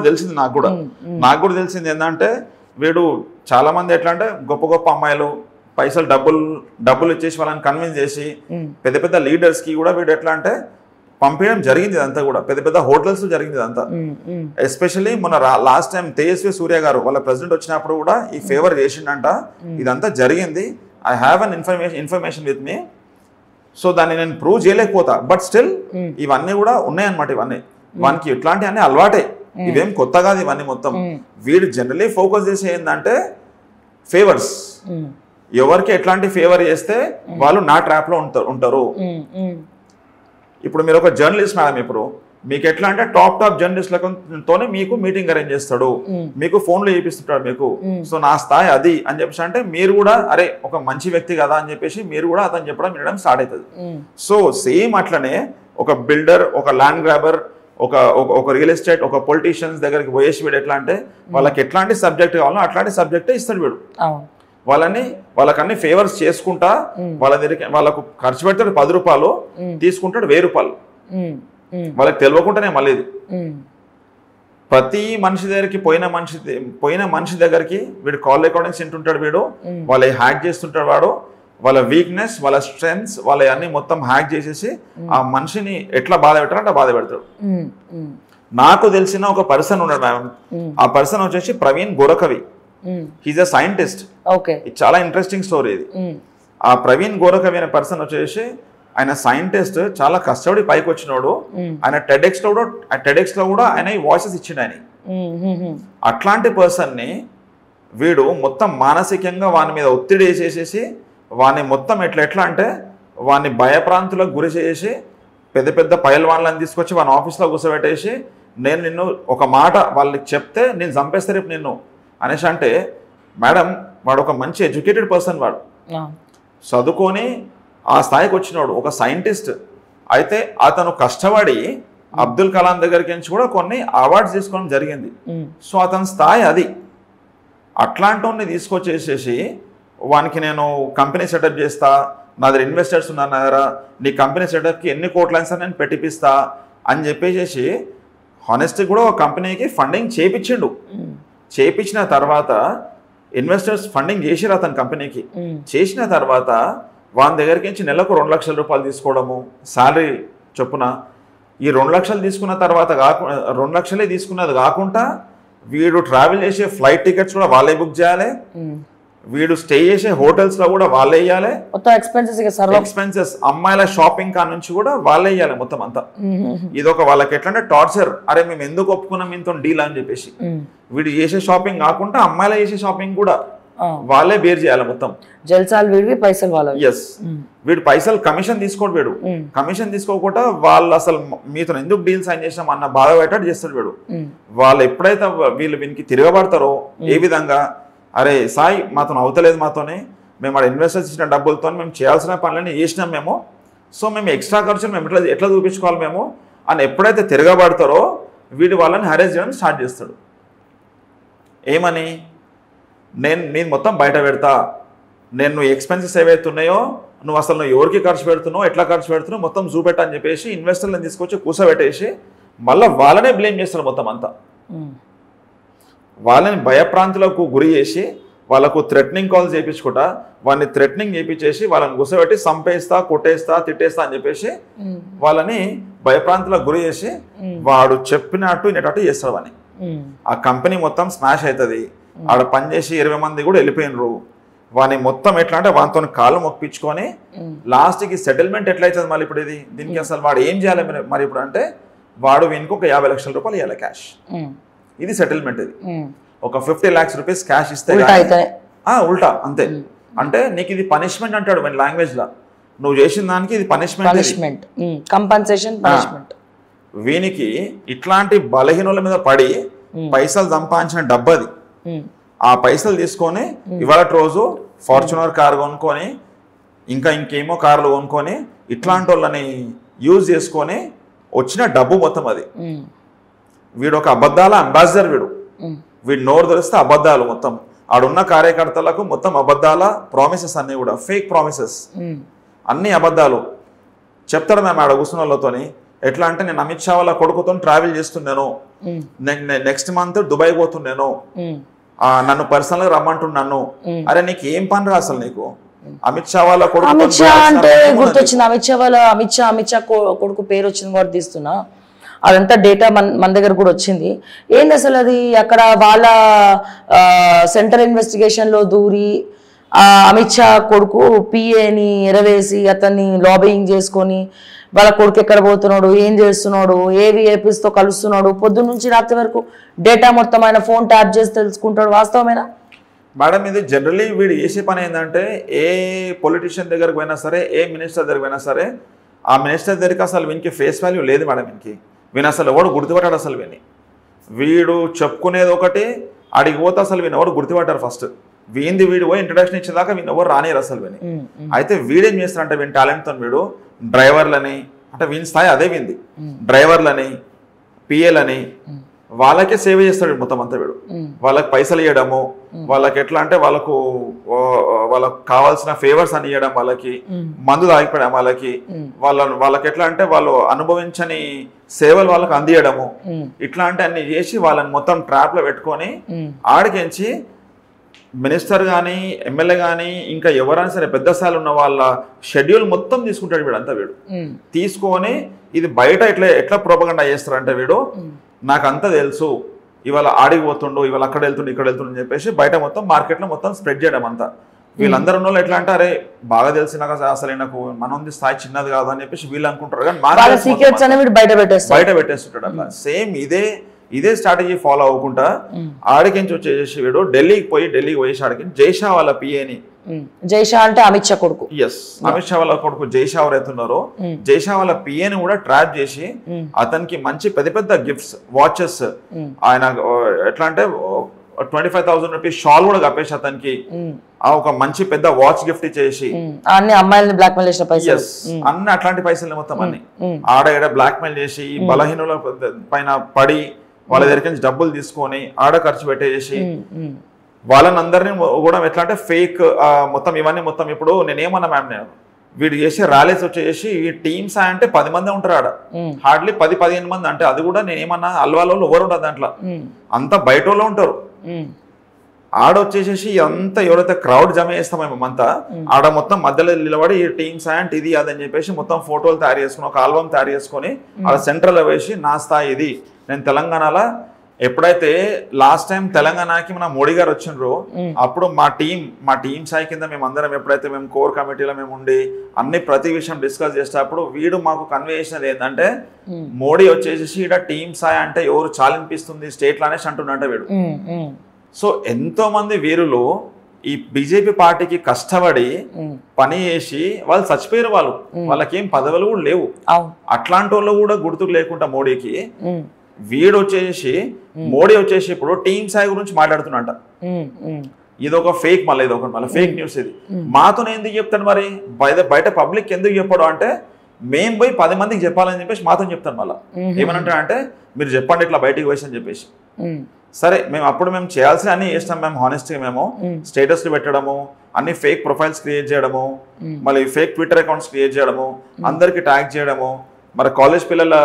తెలిసింది ఏంటంటే వీడు చాలా మంది ఎట్లా అంటే గొప్ప గొప్ప అమ్మాయిలు పైసలు డబ్బులు ఇచ్చేసి వాళ్ళని కన్విన్స్ చేసి పెద్ద పెద్ద లీడర్స్ కి కూడా వీడు ఎట్లా అంటే పంపించడం జరిగింది. ఇదంతా కూడా పెద్ద పెద్ద హోటల్స్ జరిగింది ఇదంతా. ఎస్పెషల్లీ మొన్న లాస్ట్ టైం తేజస్వి సూర్య గారు వాళ్ళ ప్రెసిడెంట్ వచ్చినప్పుడు కూడా ఈ ఫేవర్ చేసిండంట. ఇదంతా జరిగింది. I have an information with me. So దాన్ని నేను ప్రూవ్ చేయలేకపోతా. బట్ స్టిల్ ఇవన్నీ కూడా ఉన్నాయన్నమాట. ఇవన్నీ వానికి ఇట్లాంటి అన్ని అలవాటే, ఇవేం కొత్త కాదు ఇవన్నీ మొత్తం. వీడు జనరలీ ఫోకస్ చేసే ఏంటంటే ఫేవర్స్. ఎవరికి ఎట్లాంటి ఫేవర్ చేస్తే వాళ్ళు నా ట్రాప్ లో ఉంటారు. ఇప్పుడు మీరు ఒక జర్నలిస్ట్ మేడం, ఇప్పుడు మీకు ఎట్లా అంటే టాప్ జర్నలిస్ట్లతోనే మీకు మీటింగ్ అరేంజ్ చేస్తాడు, మీకు ఫోన్లో చేపిస్తుంటాడు మీకు. సో నా స్థాయి అది అని చెప్పేసి అంటే మీరు కూడా అరే ఒక మంచి వ్యక్తి కదా అని చెప్పేసి మీరు కూడా అతను చెప్పడం వినడం స్టార్ట్ అవుతుంది. సో సేమ్ అట్లనే ఒక బిల్డర్, ఒక ల్యాండ్ గ్రాబర్, ఒక రియల్ ఎస్టేట్, ఒక పొలిటీషియన్స్ దగ్గరికి పోయేసి వీడు ఎట్లా అంటే వాళ్ళకి ఎట్లాంటి సబ్జెక్ట్ కావాలో అట్లాంటి సబ్జెక్టే ఇస్తాడు వీడు. వాళ్ళకన్నీ ఫేవర్స్ చేసుకుంటా వాళ్ళ దగ్గరికి వాళ్ళకు ఖర్చు పెడతాడు 10 రూపాయలు, తీసుకుంటాడు 1000 రూపాయలు. వాళ్ళకి తెలియకుండానే మళ్ళీ ప్రతి మనిషి దగ్గరికి పోయిన మనిషి దగ్గరికి వీడు కాల్ రికార్డింగ్స్ వింటుంటాడు. వీడు వాళ్ళ హ్యాక్ చేస్తుంటాడు. వాడు వాళ్ళ వీక్నెస్, వాళ్ళ స్ట్రెంగ్స్, వాళ్ళ అన్ని మొత్తం హ్యాక్ చేసేసి ఆ మనిషిని ఎట్లా బాధ పెట్టాడు అంటే బాధ పెడతాడు. నాకు తెలిసిన ఒక పర్సన్ ఉన్నాడు మ్యామ్. ఆ పర్సన్ వచ్చేసి Praveen Gorakavi. He's a scientist. ఇది చాలా ఇంట్రెస్టింగ్ స్టోరీ ఇది. ఆ ప్రవీణ్ గోరకవి అనే పర్సన్ వచ్చేసి ఆయన సైంటిస్ట్, చాలా కష్టపడి పైకి వచ్చినాడు. ఆయన టెడెక్స్ లో కూడా ఆయన వాయిసెస్ ఇచ్చిండు ఆయన. అట్లాంటి పర్సన్ ని వీడు మొత్తం మానసికంగా వాని మీద ఒత్తిడి వేసేసేసి వాని మొత్తం ఎట్లా అంటే వాని భయప్రాంతులకు గురి చేసి పెద్ద పెద్ద పైల్వాన్లను తీసుకొచ్చి వాని ఆఫీస్లో కూర్చోబెట్టేసి నేను నిన్ను ఒక మాట వాళ్ళకి చెప్తే నేను చంపేస్తే రేపు నిన్ను అనేసి అంటే, మేడం వాడు ఒక మంచి ఎడ్యుకేటెడ్ పర్సన్, వాడు చదువుకొని ఆ స్థాయికి వచ్చినాడు, ఒక సైంటిస్ట్. అయితే అతను కష్టపడి అబ్దుల్ కలాం దగ్గరికి నుంచి కూడా కొన్ని అవార్డ్స్ తీసుకోవడం జరిగింది. సో అతని స్థాయి అది. అట్లాంటి వాడిని తీసుకొచ్చేసేసి వానికి నేను కంపెనీ సెటప్ చేస్తా, నా దగ్గర ఇన్వెస్టర్స్ ఉన్నారు, నా దగ్గర నీ కంపెనీ సెటప్కి ఎన్ని కోట్లైనా సరే నేను పెట్టిపిస్తా అని చెప్పేసి హానెస్ట్గా కూడా ఒక కంపెనీకి ఫండింగ్ చేయించిండు. చేయించిన తర్వాత ఇన్వెస్టర్స్ ఫండింగ్ చేసిరు అతని కంపెనీకి. చేసిన తర్వాత వాని దగ్గరికి నుంచి నెలకు 2 లక్షల రూపాయలు తీసుకోవడము శాలరీ చొప్పున. ఈ 2 లక్షలు తీసుకున్న తర్వాత 2 లక్షలే తీసుకున్నది కాకుండా వీడు ట్రావెల్ చేసే ఫ్లైట్ టికెట్స్ కూడా వాళ్ళే బుక్ చేయాలి, వీడు స్టే చేసే హోటల్స్ లో కూడా వాళ్ళే వేయాలి, ఎక్స్పెన్సెస్ అమ్మాయిల షాపింగ్ కా నుంచి కూడా వాళ్ళే వేయాలి మొత్తం అంతా. ఇదొక వాళ్ళకి ఎట్లంటే టార్చర్. అరే మేము ఎందుకు ఒప్పుకున్నాం ఇంత డీల్ అని చెప్పేసి. వీడు చేసే షాపింగ్ కాకుండా అమ్మాయిల చేసే షాపింగ్ కూడా వాళ్ళే బేర్ చేయాలి మొత్తం. జల్సాలు వీడివి పైసలు వాళ్ళ. ఎస్, వీడు పైసలు కమిషన్ తీసుకోడు. వీడు కమిషన్ తీసుకోకుండా వాళ్ళు అసలు మీతో ఎందుకు డీల్ సైన్ చేసినాం అన్న బాధ పెట్టాడు చేస్తాడు వీడు. వాళ్ళు ఎప్పుడైతే వీనికి తిరగబడతారో ఏ విధంగా, అరే సాయి మాతో అవుతలేదు, మాతోనే మేము ఆడ ఇన్వెస్టర్స్ ఇచ్చిన డబ్బులతో మేము చేయాల్సిన పనులన్నీ చేసినాం మేము, సో మేము ఎక్స్ట్రా ఖర్చులు మేము ఎట్లా చూపించుకోవాలి మేము అని ఎప్పుడైతే తిరగబడతారో వీడు వాళ్ళని హరేజ్ చేయడం స్టార్ట్ చేస్తాడు. ఏమని, నేను మొత్తం బయట పెడతా, నేను ఎక్స్పెన్సెస్ ఏవైతే ఉన్నాయో నువ్వు ఎవరికి ఖర్చు పెడుతున్నావు, ఎట్లా ఖర్చు పెడుతున్నావు మొత్తం చూపెట్టా అని చెప్పేసి ఇన్వెస్టర్లను తీసుకొచ్చి కూర్చోబెట్టేసి మళ్ళీ వాళ్ళనే బ్లేమ్ చేస్తారు మొత్తం అంతా. వాళ్ళని భయప్రాంతులకు గురి చేసి వాళ్ళకు థ్రెటనింగ్ కాల్స్ చేయించుకుంటా, వాళ్ళని థ్రెటనింగ్ చేయించేసి వాళ్ళని కూర్చోబెట్టి చంపేస్తా, కొట్టేస్తా, తిట్టేస్తా అని చెప్పేసి వాళ్ళని భయప్రాంతులకు గురి చేసి వాడు చెప్పినట్టు వినేటట్టు చేస్తాడు వాడిని. ఆ కంపెనీ మొత్తం స్మాష్ అవుతుంది. ఆడ పనిచేసి 20 మంది కూడా వెళ్ళిపోయినరు. వాని మొత్తం ఎట్లా అంటే వానితో కాళ్ళు మొక్కించుకొని లాస్ట్కి సెటిల్మెంట్ ఎట్లయితుంది మళ్ళీ ఇప్పుడు ఇది దీనికి అసలు వాడు ఏం చేయాలి మరి ఇప్పుడు అంటే వాడు వీనికి ఒక 50 లక్షల రూపాయలు ఇవ్వాలి క్యాష్. ఇది సెటిల్మెంట్. ఇది ఒక 50 lakhs రూపీస్ క్యాష్ ఇస్తే ఉల్టా అంతే. అంటే నీకు ఇది పనిష్మెంట్ అంటాడు మన లాంగ్వేజ్ లా, నువ్వు చేసిన దానికి ఇది పనిష్మెంట్, కంపెన్సేషన్ పనిష్మెంట్. వీనికి ఇట్లాంటి బలహీనుల మీద పడి పైసలు సంపాదించిన డబ్బది. ఆ పైసలు తీసుకొని ఇవాళ రోజు ఫార్చునర్ కార్ కొనుక్కొని ఇంకేమో కార్లు కొనుక్కొని ఇట్లాంటి వాళ్ళని యూజ్ చేసుకొని వచ్చిన డబ్బు మొత్తం అది. వీడు ఒక అబద్ధాల అంబాసిడర్. వీడు వీడి నోరు తెరిస్తే అబద్ధాలు మొత్తం. ఆడున్న కార్యకర్తలకు మొత్తం అబద్ధాల ప్రామిసెస్ అన్నీ కూడా, ఫేక్ ప్రామిసెస్, అన్ని అబద్ధాలు చెప్తాడు మేము ఆడ కూర్చున్న వాళ్ళతోని. ఎట్లా అంటే నేను అమిత్ షా వాళ్ళ కొడుకుతో ట్రావెల్ చేస్తున్నాను, నెక్స్ట్ మంత్ దుబాయ్ పోతున్నాను, నన్ను పర్సనల్ గా రమ్మంటున్నాను. అరే నీకు ఏం పని రా అసలు నీకు? అమిత్ షా వాళ్ళ కొడుకు, అమిత్ షా అంటే గుర్తొచ్చింది, అమిత్ షా కొడుకు పేరు వచ్చింది కూడా తీస్తున్నా, అదంతా డేటా మన దగ్గర కూడా వచ్చింది. ఏంది అసలు అది? అక్కడ వాళ్ళ సెంట్రల్ ఇన్వెస్టిగేషన్ లో దూరి అమిత్ షా కొడుకు పిఏని ఎరవేసి అతన్ని లాబింగ్ చేసుకొని వాళ్ళ కొడుకు ఎక్కడ పోతున్నాడు, ఏం చేస్తున్నాడు, ఏపీస్ తో కలుస్తున్నాడు, పొద్దున్న నుంచి రాత్రి వరకు డేటా మొత్తం ఆయన ఫోన్ ట్యాప్ చేసి తెలుసుకుంటాడు. వాస్తవమేనా మేడం? ఇది జనరలీ వీడు చేసే పని ఏంటంటే, ఏ పొలిటీషియన్ దగ్గరకు పోయినా సరే, ఏ మినిస్టర్ దగ్గరికి పోయినా సరే, ఆ మినిస్టర్ దగ్గరికి అసలు వీనికి ఫేస్ వాల్యూ లేదు మేడం. వీని అసలు ఎవడు గుర్తుపట్టాడు అసలు వీడు చెప్పుకునేది ఒకటి, అడిగి పోతే అసలు వీని ఎవరు గుర్తుపట్టారు. ఫస్ట్ వీడు పోయి ఇంట్రడక్షన్ ఇచ్చేదాకా వీని ఎవరు రానియరు అసలు అయితే వీడేం చేస్తారంటే వీని టాలెంట్తో వీడు డ్రైవర్లని, అంటే వీని స్థాయి అదే వింది, డ్రైవర్లని, పిఏలని వాళ్ళకే సేవ చేస్తాడు మొత్తం అంతా వీడు. వాళ్ళకి పైసలు ఇవ్వడము, వాళ్ళకి ఎట్లా అంటే వాళ్ళకు కావాల్సిన ఫేవర్స్ అని ఇవ్వడం, వాళ్ళకి మందు తాగిపోయడం, వాళ్ళకి ఎట్లా అంటే వాళ్ళు అనుభవించని సేవలు వాళ్ళకి అందియడము, ఇట్లా అంటే అన్ని చేసి వాళ్ళని మొత్తం ట్రాప్ లో పెట్టుకొని ఆడికించి మినిస్టర్ కానీ, ఎమ్మెల్యే కానీ, ఇంకా ఎవరైనా సరే పెద్ద స్థాయిలో ఉన్న వాళ్ళ షెడ్యూల్ మొత్తం తీసుకుంటాడు వీడంతా. వీడు తీసుకొని ఇది బయట ఎట్లా ప్రోపగండా చేస్తారంటే, వీడు నాకంతా తెలుసు, ఇవాళ ఆడికి పోతుండు, ఇవాళ అక్కడ వెళ్తుండు, ఇక్కడ వెళ్తుండు అని చెప్పేసి బయట మొత్తం మార్కెట్లో మొత్తం స్ప్రెడ్ చేయడం అంతా. వీళ్ళందరూ ఉన్న వాళ్ళు ఎట్లా అంటే, అరే బాగా తెలిసి నాకు అసలు నాకు మనది స్థాయి చిన్నది కాదు అని చెప్పేసి వీళ్ళు అనుకుంటారు, కానీ బయట పెట్టేస్తుంటాడు. అట్లా సేమ్ ఇదే స్ట్రాటజీ ఫాలో అవ్వకుండా ఆడికించి వచ్చేసి వీడు ఢిల్లీకి పోయేసి ఆడికి జైషా వాళ్ళ పిఏని, జైషా అంటే అమిత్ షా కొడుకు, ఎస్ అమిత్ షా వాళ్ళ కొడుకు జైషా ఎవరైతున్నారో జైషా వాళ్ళ పిఏని కూడా ట్రాప్ చేసి అతనికి మంచి పెద్ద పెద్ద గిఫ్ట్స్, వాచెస్, ఆయన ఎట్లా అంటే 25,000 రూపీస్ షాల్ కూడా కప్పేసి అతనికి ఒక మంచి పెద్ద వాచ్ గిఫ్ట్ ఇచ్చేసి, అన్ని అమ్మాయిలని బ్లాక్ మెయిల్ చేసిన పైసలు, అన్ని అట్లాంటి పైసలు మొత్తం అన్ని ఆడ బ్లాక్ మెయిల్ చేసి బలహీనుల పైన పడి వాళ్ళ దగ్గర నుంచి డబ్బులు తీసుకొని ఆడ ఖర్చు పెట్టేసి వాళ్ళని అందరినీ కూడా ఎట్లా అంటే ఫేక్ మొత్తం ఇవన్నీ మొత్తం. ఇప్పుడు నేనేమన్నా మ్యామ్, నేను వీడు చేసే ర్యాలీస్ వచ్చేసి ఈ టీమ్స్ అంటే 10 మంది ఉంటారు ఆడ, హార్డ్లీ 10-15 మంది. అంటే అది కూడా నేనేమన్నా అల్వాలో ఎవరు ఉంటారు దాంట్లో, అంతా బయట వాళ్ళు ఉంటారు. ఆడొచ్చేసేసి అంతా ఎవరైతే క్రౌడ్ జమ చేస్తామో మేమంతా ఆడ మొత్తం మధ్యలో నిలబడి ఈ టీమ్స్ అండ్ ఇది అదని చెప్పేసి మొత్తం ఫోటోలు తయారు చేసుకుని ఒక ఆల్బమ్ తయారు చేసుకొని ఆడ సెంట్రల్ వేసి నా స్థాయి ఇది. నేను తెలంగాణలో ఎప్పుడైతే లాస్ట్ టైం తెలంగాణకి మన మోడీ గారు వచ్చిండ్రు, అప్పుడు మా టీం స్థాయి కింద మేము అందరం ఎప్పుడైతే మేము కోర్ కమిటీలో మేము ఉండి అన్ని ప్రతి విషయం డిస్కస్ చేసేటప్పుడు వీడు మాకు కన్వే చేసినది ఏంటంటే, మోడీ వచ్చేసి ఇక్కడ టీం స్థాయి అంటే ఎవరు చాలింపిస్తుంది స్టేట్ లో అనేసి అంటున్నట్ట వీడు. సో ఎంతో మంది వీరులు ఈ బీజేపీ పార్టీకి కష్టపడి పని చేసి వాళ్ళు చచ్చిపోయారు, వాళ్ళకేం పదవులు కూడా లేవు. అట్లాంటి వాళ్ళు కూడా గుర్తుకు లేకుండా మోడీకి వీడు వచ్చేసి మోడీ వచ్చేసి ఇప్పుడు టీమ్ స్థాయి గురించి మాట్లాడుతున్నట్ట. ఇది ఒక ఫేక్, మళ్ళీ ఇది ఒక ఫేక్ న్యూస్. ఇది మాతో ఎందుకు చెప్తాడు మరి, బయట పబ్లిక్ ఎందుకు చెప్పాడు అంటే, మేము పోయి 10 మందికి చెప్పాలని చెప్పేసి మాతో చెప్తాను. మళ్ళీ ఏమనంటాడు అంటే, మీరు చెప్పండి ఇట్లా బయటికి పోయి అని చెప్పేసి. సరే మేము చేయాల్సిన అన్ని చేస్తాం మేము, హానెస్ట్గా మేము స్టేటస్లు పెట్టడము, అన్ని ఫేక్ ప్రొఫైల్స్ క్రియేట్ చేయడము, మళ్ళీ ఫేక్ ట్విట్టర్ అకౌంట్స్ క్రియేట్ చేయడము, అందరికి ట్యాగ్ చేయడము, మరి కాలేజ్ పిల్లల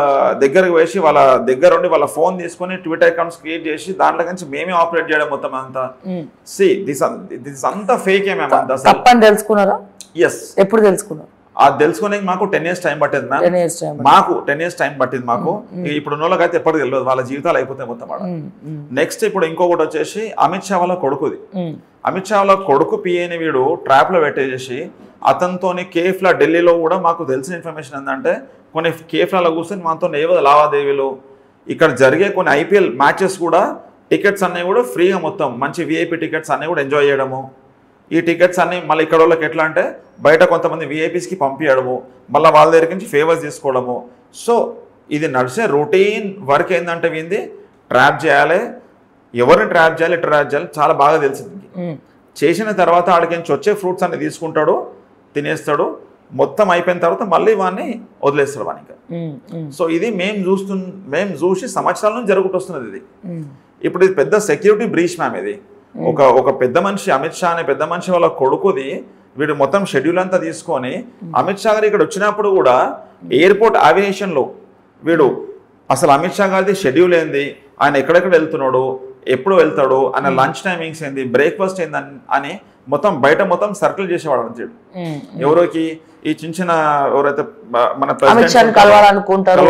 దగ్గరకు వేసి వాళ్ళ దగ్గర ఉండి వాళ్ళ ఫోన్ తీసుకొని ట్విట్టర్ అకౌంట్స్ క్రియేట్ చేసి దాంట్లో నుంచి మేమే ఆపరేట్ చేయడం మొత్తం అంతా. దిస్ అంతా ఫేకే మేము అంతా. తెలుసుకున్నారా? ఎస్. ఎప్పుడు తెలుసుకున్నారు? అది తెలుసుకోనికి మాకు 10 years టైం పట్టింది మ్యామ్. మాకు 10 years టైం పట్టింది మాకు. ఇప్పుడు ఉన్నోళ్ళకి అయితే ఎప్పటికి తెలియదు, వాళ్ళ జీవితాలు అయిపోతాయి మొత్తం ఆడ. నెక్స్ట్ ఇప్పుడు ఇంకొకటి వచ్చేసి అమిత్ షా వాళ్ళ కొడుకుది. అమిత్ షా వాళ్ళ కొడుకు పిఏని వీడు ట్రాప్ లో పెట్టేసి అతనితోని కేఫ్లా ఢిల్లీలో కూడా మాకు తెలిసిన ఇన్ఫర్మేషన్ ఏంటంటే, కొన్ని కేఫ్లలో కూర్చొని మనతో ఏవో లావాదేవీలు, ఇక్కడ జరిగే కొన్ని IPL మ్యాచెస్ కూడా టికెట్స్ అన్నీ కూడా ఫ్రీగా మొత్తం మంచి VIP టికెట్స్ అన్నీ కూడా ఎంజాయ్ చేయడము. ఈ టికెట్స్ అన్ని మళ్ళీ ఇక్కడ వాళ్ళకి ఎట్లా అంటే బయట కొంతమంది VIPsకి పంపించడము, మళ్ళీ వాళ్ళ దగ్గర నుంచి ఫేవర్స్ తీసుకోవడము. సో ఇది నడిచే రొటీన్ వర్క్ ఏంటంటే వీంది ట్రాప్ చేయాలి, ఎవరిని ట్రాప్ చేయాలి, ఎట్లా ట్రాప్ చేయాలి చాలా బాగా తెలిసింది. చేసిన తర్వాత ఆడికి నుంచి వచ్చే ఫ్రూట్స్ అన్ని తీసుకుంటాడు, తినేస్తాడు, మొత్తం అయిపోయిన తర్వాత మళ్ళీ వాడిని వదిలేస్తాడు వానికి. సో ఇది మేము చూసి సంవత్సరాల నుంచి జరుగుతూ వస్తున్నది. ఇది ఇప్పుడు ఇది పెద్ద సెక్యూరిటీ బ్రీచ్ మ్యామ్. ఇది ఒక పెద్ద మనిషి, అమిత్ షా అనే పెద్ద మనిషి వాళ్ళ కొడుకుది వీడు మొత్తం షెడ్యూల్ అంతా తీసుకొని అమిత్ షా గారు ఇక్కడ వచ్చినప్పుడు కూడా ఎయిర్పోర్ట్ ఏవియేషన్లో వీడు అసలు అమిత్ షా గారిది షెడ్యూల్ ఏంది, ఆయన ఎక్కడెక్కడ వెళ్తున్నాడు, ఎప్పుడు వెళ్తాడు, ఆయన లంచ్ టైమింగ్స్ ఏంది, బ్రేక్ఫాస్ట్ ఏంది అని మొత్తం బయట మొత్తం సర్కిల్ చేసేవాడు అంతే. ఎవరికి ఈ చిన్న చిన్న ఎవరైతే మన ప్రెసిడెంట్ కలవాలనుకుంటారో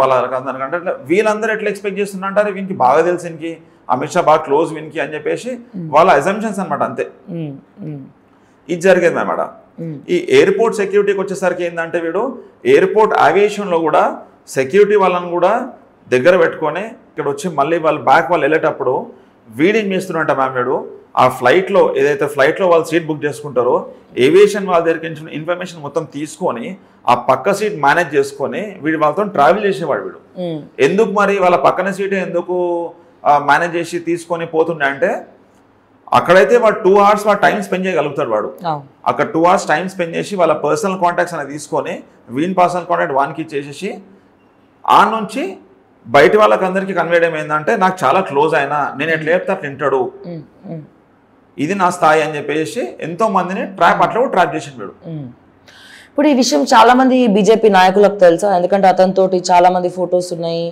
వాళ్ళకంటే వీళ్ళందరూ ఎట్లా ఎక్స్పెక్ట్ చేస్తున్నారంటారు, వీనికి బాగా తెలుసు, వీనికి అమిత్ షా బాగా క్లోజ్ వీనికి అని చెప్పేసి వాళ్ళ అజంప్షన్స్ అనమాట అంతే. ఇది జరిగేది మేడం. ఈ ఎయిర్పోర్ట్ సెక్యూరిటీకి వచ్చేసరికి ఏంటంటే వీడు ఎయిర్పోర్ట్ ఏవియేషన్లో కూడా సెక్యూరిటీ వాళ్ళని కూడా దగ్గర పెట్టుకొని ఇక్కడ వచ్చి మళ్ళీ వాళ్ళు వెళ్ళేటప్పుడు వీడేం చేస్తున్నారంట మ్యామ్, వీడు ఆ ఫ్లైట్లో ఏదైతే ఫ్లైట్లో వాళ్ళు సీట్ బుక్ చేసుకుంటారో ఏవియేషన్ వాళ్ళ దగ్గరికి ఇన్ఫర్మేషన్ మొత్తం తీసుకొని ఆ పక్క సీట్ మేనేజ్ చేసుకొని వీడు వాళ్ళతో ట్రావెల్ చేసేవాడు వీడు. ఎందుకు మరి వాళ్ళ పక్కన సీటే ఎందుకు మేనేజ్ చేసి తీసుకొని పోతుండే అంటే అక్కడైతే వాడు 2 hours వాడు టైం స్పెండ్ చేయగలుగుతాడు. వాడు అక్కడ 2 hours టైం స్పెండ్ చేసి వాళ్ళ పర్సనల్ కాంటాక్ట్స్ అనేది తీసుకొని వీన్ పర్సనల్ కాంటాక్ట్ వానికి ఇచ్చేసేసి ఆ నుంచి బయట వాళ్ళకి అందరికీ కన్వే చేయడం ఏంటంటే నాకు చాలా క్లోజ్ అయినా నేను ఎట్లా చెప్తే అట్లా వింటాడు, ఇది నా స్థాయి అని చెప్పేసి ఎంతో మందిని అట్లా ట్రాప్ చేసి వీడు. ఇప్పుడు ఈ విషయం చాలా మంది బీజేపీ నాయకులకు తెలుసా? ఎందుకంటే అతనితోటి చాలా మంది ఫొటోస్ ఉన్నాయి,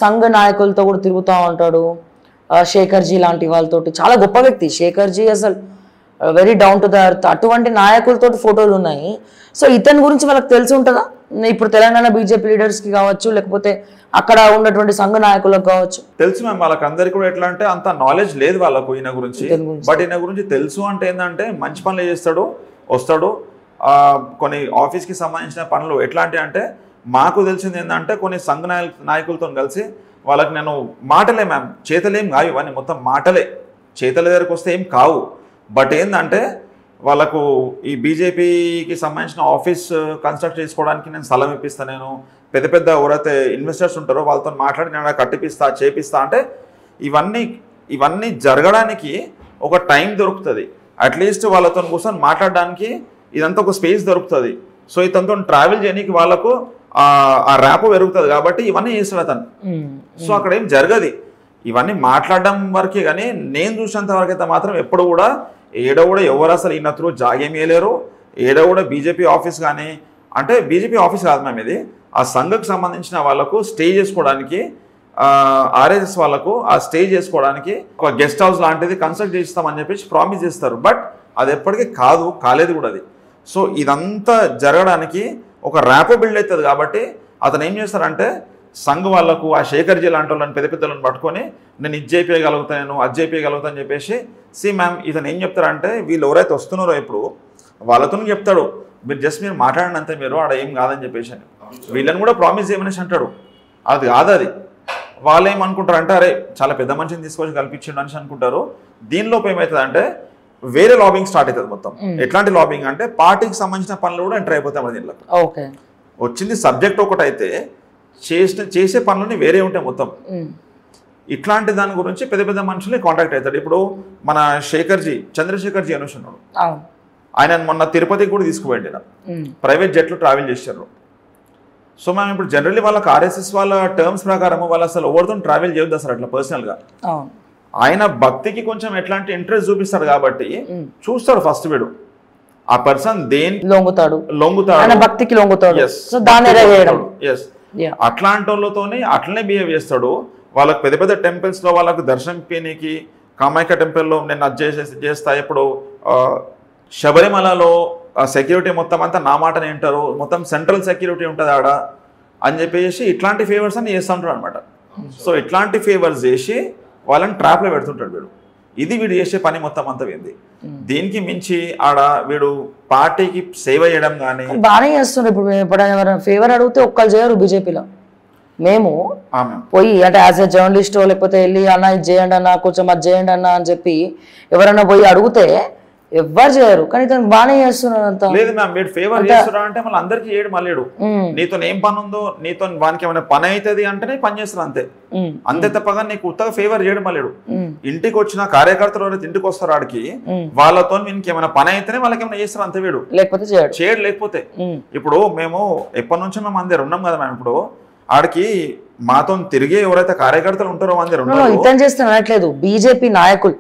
సంఘ నాయకులతో కూడా తిరుగుతూ ఉంటాడు. శేఖర్జీ లాంటి వాళ్ళతోటి, చాలా గొప్ప వ్యక్తి శేఖర్జీ, అసలు very down to the earth. అటువంటి నాయకులతో ఫోటోలు ఉన్నాయి. సో ఇతని గురించి వాళ్ళకి తెలిసి ఉంటుందా? ఇప్పుడు తెలంగాణ బీజేపీ లీడర్స్కి కావచ్చు, లేకపోతే అక్కడ ఉన్నటువంటి సంఘ నాయకులకు కావచ్చు. తెలుసు మ్యామ్, వాళ్ళకందరికీ కూడా ఎట్లా అంటే అంత నాలెడ్జ్ లేదు వాళ్ళకు ఈయన గురించి. బట్ ఈయన గురించి తెలుసు అంటే ఏంటంటే మంచి పనులు చేస్తాడు, వస్తాడు. కొన్ని ఆఫీస్కి సంబంధించిన పనులు ఎట్లాంటి అంటే మాకు తెలిసింది ఏంటంటే కొన్ని సంఘ నాయకులతో కలిసి వాళ్ళకి నేను మాటలే మ్యామ్, చేతలేం కావు ఇవన్నీ, మొత్తం మాటలే, చేతల దగ్గరకు వస్తే ఏం కావు. బట్ ఏంటంటే వాళ్ళకు ఈ బీజేపీకి సంబంధించిన ఆఫీస్ కన్స్ట్రక్ట్ చేసుకోవడానికి నేను స్థలం ఇప్పిస్తాను, నేను పెద్ద పెద్ద ఎవరైతే ఇన్వెస్టర్స్ ఉంటారో వాళ్ళతో మాట్లాడి నేను కట్టిపిస్తా చేపిస్తా అంటే ఇవన్నీ జరగడానికి ఒక టైం దొరుకుతుంది. అట్లీస్ట్ వాళ్ళతో కూర్చొని మాట్లాడడానికి ఇదంతా ఒక స్పేస్ దొరుకుతుంది. సో ఇతనితో ట్రావెల్ చేయడానికి వాళ్ళకు ఆ ర్యాప్ పెరుగుతుంది కాబట్టి ఇవన్నీ చేస్తాడు అతను. సో అక్కడ ఏం జరగదు, ఇవన్నీ మాట్లాడడం వరకే. కానీ నేను చూసినంత వరకు అయితే మాత్రం ఎప్పుడు కూడా ఏడో కూడా ఎవరు అసలు ఈయన త్రూ జాగేమేయలేరు. ఏడో కూడా బీజేపీ ఆఫీస్ కానీ, అంటే బీజేపీ ఆఫీస్ కాదు మేము, ఇది ఆ సంఘకు సంబంధించిన వాళ్ళకు స్టే చేసుకోవడానికి, ఆర్ఎస్ఎస్ వాళ్ళకు ఆ స్టే చేసుకోవడానికి ఒక గెస్ట్ హౌస్ లాంటిది కన్స్ట్రక్ట్ చేస్తామని చెప్పేసి ప్రామిస్ చేస్తారు. బట్ అది ఎప్పటికీ కాలేదు కూడా అది. సో ఇదంతా జరగడానికి ఒక ర్యాపో బిల్డ్ అవుతుంది కాబట్టి అతను ఏం చేస్తారంటే సంఘ్ వాళ్ళకు ఆ శేఖర్జీ లాంటి వాళ్ళని పెద్ద పెద్దలను పట్టుకొని నేను ఇది చేయించగలుగుతాను, అది చేయించగలుగుతాను అని చెప్పేసి మ్యామ్ ఇతను ఏం చెప్తారంటే వీళ్ళు ఎవరైతే వస్తున్నారో ఇప్పుడు వాళ్ళతో చెప్తాడు మీరు మాట్లాడండి అంతే, మీరు ఆడ ఏం కాదని చెప్పేసి అని వీళ్ళని కూడా ప్రామిస్ చేయమనేసి అంటాడు. అది కాదు, అది వాళ్ళు ఏమనుకుంటారు అంటే అరే చాలా పెద్ద మనిషిని తీసుకొచ్చి కల్పించండి అనేసి అనుకుంటారు. దీనిలోపు ఏమవుతుంది అంటే వేరే లాబింగ్ స్టార్ట్ అవుతుంది మొత్తం. ఎట్లాంటి లాబింగ్ అంటే పార్టీకి సంబంధించిన పనులు కూడా ఎంటర్ అయిపోతాయి మన దీనిలో. వచ్చింది సబ్జెక్ట్ ఒకటైతే చేసే పనులని వేరే ఉంటాయి మొత్తం. ఇట్లాంటి దాని గురించి పెద్ద పెద్ద మనుషులే కాంటాక్ట్ అవుతాడు. ఇప్పుడు మన చంద్రశేఖర్జీ అనేసి ఉన్నాడు, ఆయన మొన్న తిరుపతికి కూడా తీసుకుపోయాడు, ప్రైవేట్ జెట్లో ట్రావెల్ చేశారు. సో మేము ఇప్పుడు జనరల్లీ వాళ్ళకి ఆర్ఎస్ఎస్ వాళ్ళ టర్మ్స్ ప్రకారం వాళ్ళు అసలు ఎవరితో ట్రావెల్ చేయొద్దు అసలు అట్లా పర్సనల్గా. ఆయన భక్తికి కొంచెం ఎట్లాంటి ఇంట్రెస్ట్ చూపిస్తాడు కాబట్టి చూస్తాడు ఫస్ట్ వీడు ఆ పర్సన్ దేని లొంగుతాడు, భక్తికి లొంగుతాడు. అట్లాంటి వాళ్ళతోనే అట్లనే బిహేవ్ చేస్తాడు. వాళ్ళకి పెద్ద పెద్ద టెంపుల్స్ లో వాళ్ళకు దర్శనం పీనికి కామాఖ్య టెంపుల్లో నేను అది చేస్తా. ఇప్పుడు శబరిమలలో సెక్యూరిటీ మొత్తం అంతా నా మాటనే వింటారు, మొత్తం సెంట్రల్ సెక్యూరిటీ ఉంటుంది ఆడ అని చెప్పేసి ఇట్లాంటి ఫేవర్స్ అని చేస్తూ ఉంటాడు అనమాట. సో ఇట్లాంటి ఫేవర్స్ చేసి వాళ్ళని ట్రాప్లో పెడుతుంటాడు వీడు. ఇది వీడు చేసే పని మొత్తం అంతా ఏంది. దీనికి మించి ఆడ వీడు పార్టీకి సేవ చేయడం కానీ బాగానే చేస్తుండ్రు. ఇప్పుడు ఎవరైనా ఫేవర్ అడిగితే ఒక్కరు చేయరు బీజేపీలో. మేము పోయి అంటే యాజ్ ఎ జర్నలిస్ట్ లేకపోతే వెళ్ళి అన్న ఇది చేయండి అన్న, కొంచెం అది చేయండి అన్న అని చెప్పి ఎవరైనా పోయి అడిగితే ఎవ్వరు చేయరు. కానీ తను బాగానే చేస్తున్నారు అంతా. లేదు మ్యామ్, మీరు ఫేవర్ చేస్తున్నా అంటే మళ్ళీ అందరికి చేయడం మళ్ళీ నీతో ఏం పని ఉందో, నీతో వానికి ఏమైనా పని అవుతుంది అంటేనే పని చేస్తారు అంతే. అంతే తప్పగా నీకు ఉత్తగా ఫేవర్ చేయడం మళ్ళీ. ఇంటికి వచ్చిన కార్యకర్తలు ఎవరైతే ఇంటికి వస్తారు ఆడికి వాళ్ళతో వీనికి ఏమైనా పని అయితేనే వాళ్ళకి ఏమైనా చేస్తారు అంతే వీడు, లేకపోతే చేయడు. లేకపోతే ఇప్పుడు మేము ఎప్పటి నుంచో మేము అందరు ఉన్నాం కదా మ్యామ్. ఇప్పుడు ఆడికి మాతో తిరిగే ఎవరైతే కార్యకర్తలు ఉంటారో అందరు ఇతను చేస్తున్నా అనట్లేదు, బీజేపీ నాయకులు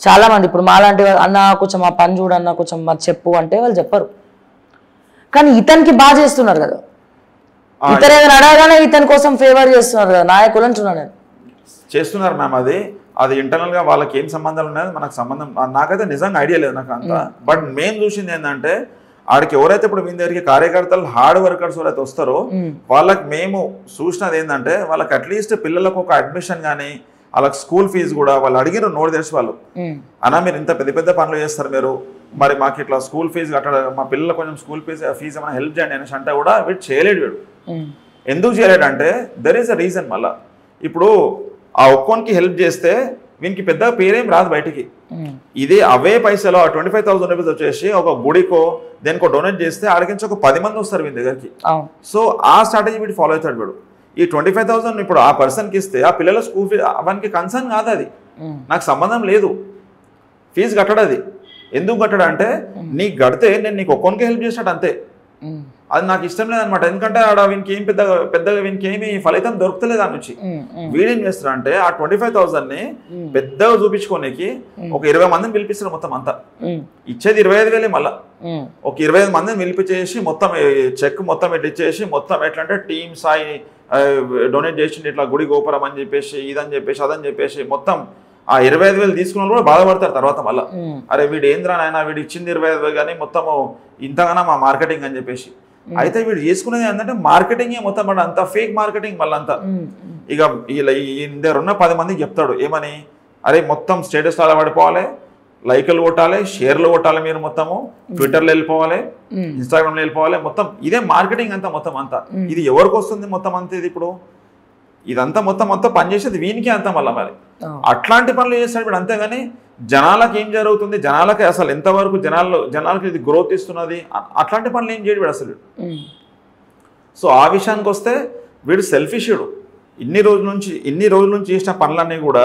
చాలా మంది ఇప్పుడు మాలాంటి అన్న కొంచెం ఆ పని చూడన్న కొంచెం మాకు చెప్పు అంటే వాళ్ళు చెప్పరు, కానీ ఇతనికి బాగా చేస్తున్నారు కదా, ఇతను ఏదైనా అడగానే ఇతని కోసం ఫేవర్ చేస్తున్నారు కదా నాయకులు అంటున్నా నేను. చేస్తున్నారు మ్యామ్, అది ఇంటర్నల్ గా వాళ్ళకి ఏం సంబంధాలు ఉన్నాయో మనకు సంబంధం, నాకైతే నిజంగా ఐడియా లేదు నాకు అంతా. బట్ మేము చూసింది ఏంటంటే ఆడికి ఎవరైతే ఇప్పుడు మీ దగ్గరికి కార్యకర్తలు హార్డ్ వర్కర్స్ ఎవరైతే వస్తారో వాళ్ళకి మేము చూసినది ఏంటంటే వాళ్ళకి అట్లీస్ట్ పిల్లలకు ఒక అడ్మిషన్ కానీ వాళ్ళకి స్కూల్ ఫీజు కూడా వాళ్ళు అడిగిన నోటు తెలిసి వాళ్ళు అన్నా మీరు ఇంత పెద్ద పెద్ద పనులు చేస్తారు మీరు, మరి మాకు ఇట్లా స్కూల్ ఫీజు కట్టడం, మా పిల్లలు కొంచెం స్కూల్ ఫీజు ఏమైనా హెల్ప్ చేయండి అనేసి అంటే కూడా వీడు చేయలేడు. వీడు ఎందుకు చేయలేడు అంటే దెర్ ఈస్ అ రీజన్. మళ్ళా ఇప్పుడు ఆ ఒక్కోనికి హెల్ప్ చేస్తే వీనికి పెద్ద పేరేం రాదు బయటికి. ఇదే అవే పైసలు 25,000 రూపీస్ వచ్చేసి ఒక గుడికో దేనికో డొనేట్ చేస్తే ఆడికించి ఒక 10 మంది వస్తారు వీని దగ్గరికి. సో ఆ స్ట్రాటజీ వీడు ఫాలో అవుతాడు. వీడు ఈ 25,000 ఇప్పుడు ఆ పర్సన్కి ఇస్తే ఆ పిల్లల స్కూల్ ఫీజు అవన్నీ కన్సర్న్ కాదు, అది నాకు సంబంధం లేదు, ఫీజు కట్టడు. అది ఎందుకు కట్టడు అంటే నీకు కడితే నేను నీకు ఒక్కొనికి హెల్ప్ చేసినట్టు అంతే, అది నాకు ఇష్టం లేదనమాట. ఎందుకంటే ఆడ వీనికి ఏం పెద్దగా వీనికి ఏమి ఫలితం దొరుకుతలేదు దాని నుంచి. వీడేం చేస్తాడు అంటే ఆ 25,000ని పెద్దగా చూపించుకోనికి ఒక 20 మందిని పిలిపిస్తారు. మొత్తం అంతా ఇచ్చేది 25,000 మళ్ళా ఒక 25 మందిని పిలిపించేసి మొత్తం చెక్ మొత్తం ఇట్లా ఇచ్చేసి మొత్తం ఎట్లా అంటే టీమ్ సాయి డొనేట్ చేసి ఇట్లా గుడి గోపురం అని చెప్పేసి ఇదని చెప్పేసి అదని చెప్పేసి మొత్తం ఆ 25,000 తీసుకున్న వాళ్ళు కూడా బాధపడతారు తర్వాత మళ్ళీ, అరే వీడు ఏంద్రా నాయన వీడు ఇచ్చింది 25,000 కానీ మొత్తము ఇంతగానో మా మార్కెటింగ్ అని చెప్పేసి. అయితే వీడు చేసుకునేది ఏంటంటే మార్కెటింగ్ మొత్తం అంతా ఫేక్ మార్కెటింగ్ మళ్ళీ అంతా. ఇక దగ్గర ఉన్న 10 మందికి చెప్తాడు ఏమని, అరే మొత్తం స్టేటస్ అలా పడిపోవాలి, లైకులు కొట్టాలి, షేర్లు కొట్టాలి, మీరు మొత్తము ట్విట్టర్లో వెళ్ళిపోవాలి, ఇన్స్టాగ్రామ్లో వెళ్ళిపోవాలి, మొత్తం ఇదే మార్కెటింగ్ అంతా మొత్తం అంతా. ఇది ఎవరికి వస్తుంది మొత్తం అంతా? ఇది ఇప్పుడు ఇదంతా మొత్తం పనిచేసేది వీనికి అంతా మళ్ళీ. మరి అట్లాంటి పనులు చేస్తాడు వీడు, అంతేగాని జనాలకు ఏం జరుగుతుంది, జనాలకి అసలు ఎంతవరకు జనాలకి ఇది గ్రోత్ ఇస్తున్నది అట్లాంటి పనులు ఏం చేయడు వీడు అసలు. సో ఆ విషయానికి వస్తే వీడు సెల్ఫిషుడు. ఇన్ని రోజుల నుంచి చేసిన పనులన్నీ కూడా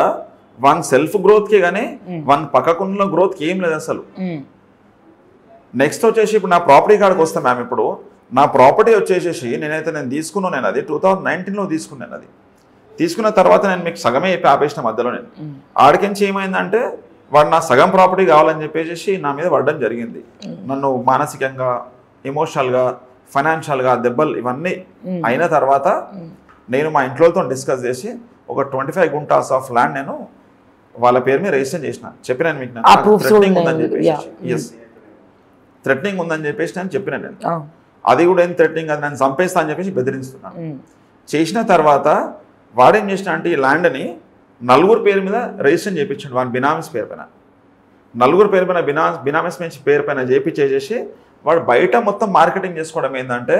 వన్ సెల్ఫ్ గ్రోత్కే కానీ వన్ పక్కకున్న గ్రోత్కి ఏం లేదు అసలు. నెక్స్ట్ వచ్చేసి ఇప్పుడు నా ప్రాపర్టీ కాడికి వస్తాం మ్యామ్. ఇప్పుడు నా ప్రాపర్టీ వచ్చేసేసి నేను తీసుకున్నాను, నేను అది 2019లో తీసుకున్నాను. అది తీసుకున్న తర్వాత నేను మీకు సగమే ఆపేసిన మధ్యలో. నేను ఆడికించి ఏమైందంటే వాడు నా సగం ప్రాపర్టీ కావాలని చెప్పేసి నా మీద పడడం జరిగింది. నన్ను మానసికంగా, ఎమోషనల్గా, ఫైనాన్షియల్గా దెబ్బలు ఇవన్నీ అయిన తర్వాత నేను మా ఇంట్లోతో డిస్కస్ చేసి ఒక 25 గుంటాస్ ఆఫ్ ల్యాండ్ నేను వాళ్ళ పేరు మీద రిజిస్టర్ చేసిన. చెప్పినాను మీకు థ్రెటనింగ్ ఉందని చెప్పేసి. ఎస్, థ్రెటనింగ్ ఉందని చెప్పేసి నేను చెప్పిన. నేను అది కూడా ఏం థ్రెటనింగ్, అది నేను చంపేస్తా అని చెప్పేసి బెదిరిస్తున్నాను. చేసిన తర్వాత వాడేం చేసిన అంటే ఈ ల్యాండ్ని 4 పేరు మీద రిజిస్టర్ చేయించాడు. వాడి బినామీస్ పేరు పైన 4 పేరు పైన బినామీస్ పేరు పైన చేయించేసి వాడు బయట మొత్తం మార్కెటింగ్ చేసుకోవడం ఏంటంటే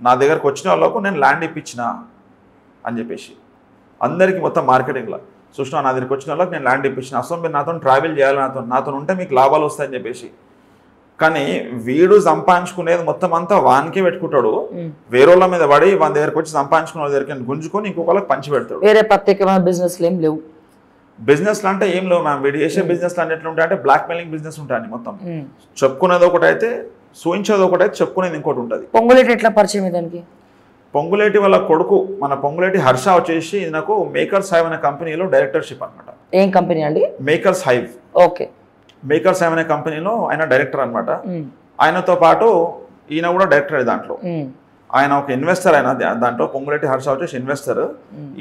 నా దగ్గరకు వచ్చిన వాళ్ళకు నేను ల్యాండ్ ఇప్పించిన అని చెప్పేసి అందరికీ మొత్తం మార్కెటింగ్లో చూసినా నా దగ్గరికి వచ్చిన వాళ్ళకి నేను ల్యాండ్ ఇప్పించిన, అసలు మీరు నాతో ట్రావెల్ చేయాలి, నాతో ఉంటే మీకు లాభాలు వస్తాయని చెప్పేసి. కానీ వీడు సంపాదించుకునేది మొత్తం అంతా వానికే పెట్టుకుంటాడు, వేరేళ్ళ మీద పడి వాని దగ్గరకు వచ్చి సంపాదించుకున్న వాళ్ళ దగ్గరికి గుంజుకొని ఇంకొకళ్ళకి పంచి పెడతాడు. వేరే ప్రత్యేకమైన బిజినెస్లు ఏం లేవు. బిజినెస్లు అంటే ఏం లేవు మ్యామ్. వీడు చేసే బిజినెస్లు అంటే ఎట్లా ఉంటాయంటే బ్లాక్ మెయిలింగ్ బిజినెస్ ఉంటాయి మొత్తం. చెప్పుకునేది ఒకటి అయితే, సూచించేది ఒకటి అయితే, చెప్పుకునేది ఇంకోటి ఉంటుంది. పొంగులేటి ఎట్లా పరిచయం దానికి? పొంగులేటి వాళ్ళ కొడుకు మన పొంగులేటి హర్ష వచ్చేసి నాకు మేకర్స్ హైవ్ అనే కంపెనీలో డైరెక్టర్షిప్ అనమాట. ఏం కంపెనీ అండి? Makers hive. Okay. Makers hive అనే కంపెనీలో ఆయన డైరెక్టర్ అనమాట. ఆయనతో పాటు ఈయన కూడా డైరెక్టర్. దాంట్లో ఆయన ఒక ఇన్వెస్టర్. ఆయన దాంట్లో పొంగులేటి హర్ష వచ్చేసి ఇన్వెస్టర్,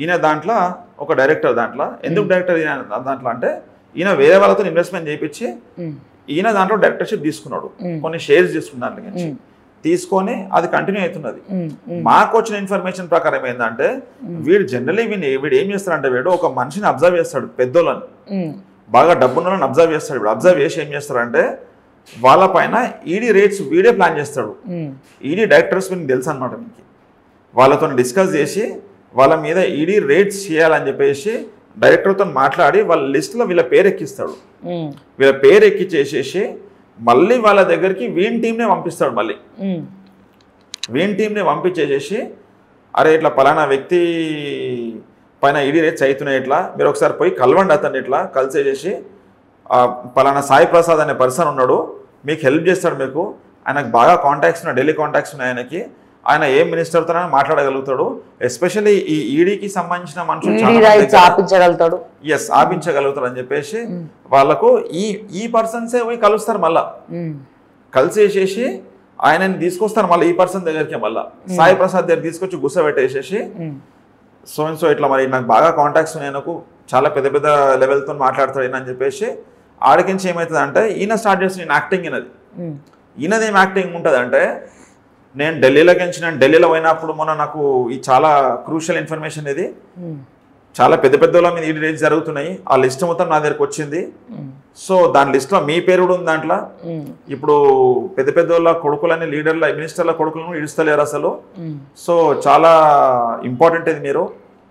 ఈయన దాంట్లో ఒక డైరెక్టర్. దాంట్లో ఎందుకు డైరెక్టర్ దాంట్లో అంటే ఈయన వేరే వాళ్ళతో ఇన్వెస్ట్మెంట్ చేయించి ఈయన దాంట్లో డైరెక్టర్షిప్ తీసుకున్నాడు. కొన్ని షేర్స్ తీసుకున్న దాంట్లో తీసుకొని అది కంటిన్యూ అవుతున్నది. మాకు వచ్చిన ఇన్ఫర్మేషన్ ప్రకారం ఏంటంటే వీడు జనరలీ వీడు ఏం చేస్తాడంటే వీడు ఒక మనిషిని అబ్జర్వ్ చేస్తాడు, పెద్దోళ్ళని బాగా డబ్బున్న అబ్జర్వ్ చేస్తాడు. ఇప్పుడు అబ్జర్వ్ చేసి ఏం చేస్తాడంటే వాళ్ళ పైన ఈడీ రేట్స్ వీడే ప్లాన్ చేస్తాడు. ఈడీ డైరెక్టర్స్ మీకు తెలుసు అనమాట. మీకు వాళ్ళతో డిస్కస్ చేసి వాళ్ళ మీద ఈడీ రేట్స్ చేయాలని చెప్పేసి డైరెక్టర్తో మాట్లాడి వాళ్ళ లిస్టులో వీళ్ళ పేరు ఎక్కిస్తాడు. వీళ్ళ పేరు ఎక్కిచ్చేసేసి మళ్ళీ వాళ్ళ దగ్గరికి వీన్ టీంనే పంపిస్తాడు. మళ్ళీ వీన్ టీంని పంపించేసేసి అరే ఇట్లా పలానా వ్యక్తి పైన ఈడీ రేట్స్ అవుతున్నాయి, ఇట్లా మీరు ఒకసారి పోయి కలవండి అతన్ని, ఇట్లా కలిసేసేసి పలానా సాయి ప్రసాద్ అనే పర్సన్ ఉన్నాడు, మీకు హెల్ప్ చేస్తాడు, మీకు ఆయనకు బాగా కాంటాక్ట్స్ ఉన్నాయి, ఢిల్లీ కాంటాక్ట్స్ ఉన్నాయి ఆయనకి, ఆయన ఏ మినిస్టర్తో మాట్లాడగలుగుతాడు. ఎస్పెషల్లీ ఈ ఈడీకి సంబంధించిన మనుషులు ఆపించగలుగుతాడు, ఆపించగలుగుతాడు అని చెప్పేసి వాళ్ళకు ఈ పర్సన్సే పోయి కలుస్తారు. మళ్ళా కలిసేసేసి ఆయనని తీసుకొస్తారు మళ్ళీ ఈ పర్సన్ దగ్గరికి. మళ్ళీ సాయి ప్రసాద్ దగ్గర తీసుకొచ్చి గుసబెట్టేసేసి సో అండ్ సో ఇట్లా మరి నాకు బాగా కాంటాక్ట్స్ ఉన్నాయి, నాకు చాలా పెద్ద పెద్ద లెవెల్తో మాట్లాడతాడు ఈయన అని చెప్పేసి ఆడికించి ఏమవుతుంది అంటే ఈయన స్టార్ట్ చేసి నేను యాక్టింగ్ ఈయనది ఏం యాక్టింగ్ ఉంటుంది అంటే నేను ఢిల్లీలో పోయినప్పుడు మొన్న నాకు ఈ చాలా క్రూషియల్ ఇన్ఫర్మేషన్ ఇది, చాలా పెద్ద పెద్దల మీద ఈ రేంజ్ జరుగుతున్నాయి, ఆ లిస్ట్ మొత్తం నా దగ్గరకు వచ్చింది. సో దాని లిస్ట్లో మీ పేరు కూడా ఉంది దాంట్లో. ఇప్పుడు పెద్ద పెద్దోళ్ళ కొడుకులని లీడర్ల మినిస్టర్ల కొడుకులను ఇడుస్తలేరు అసలు. సో చాలా ఇంపార్టెంట్ ఇది మీరు,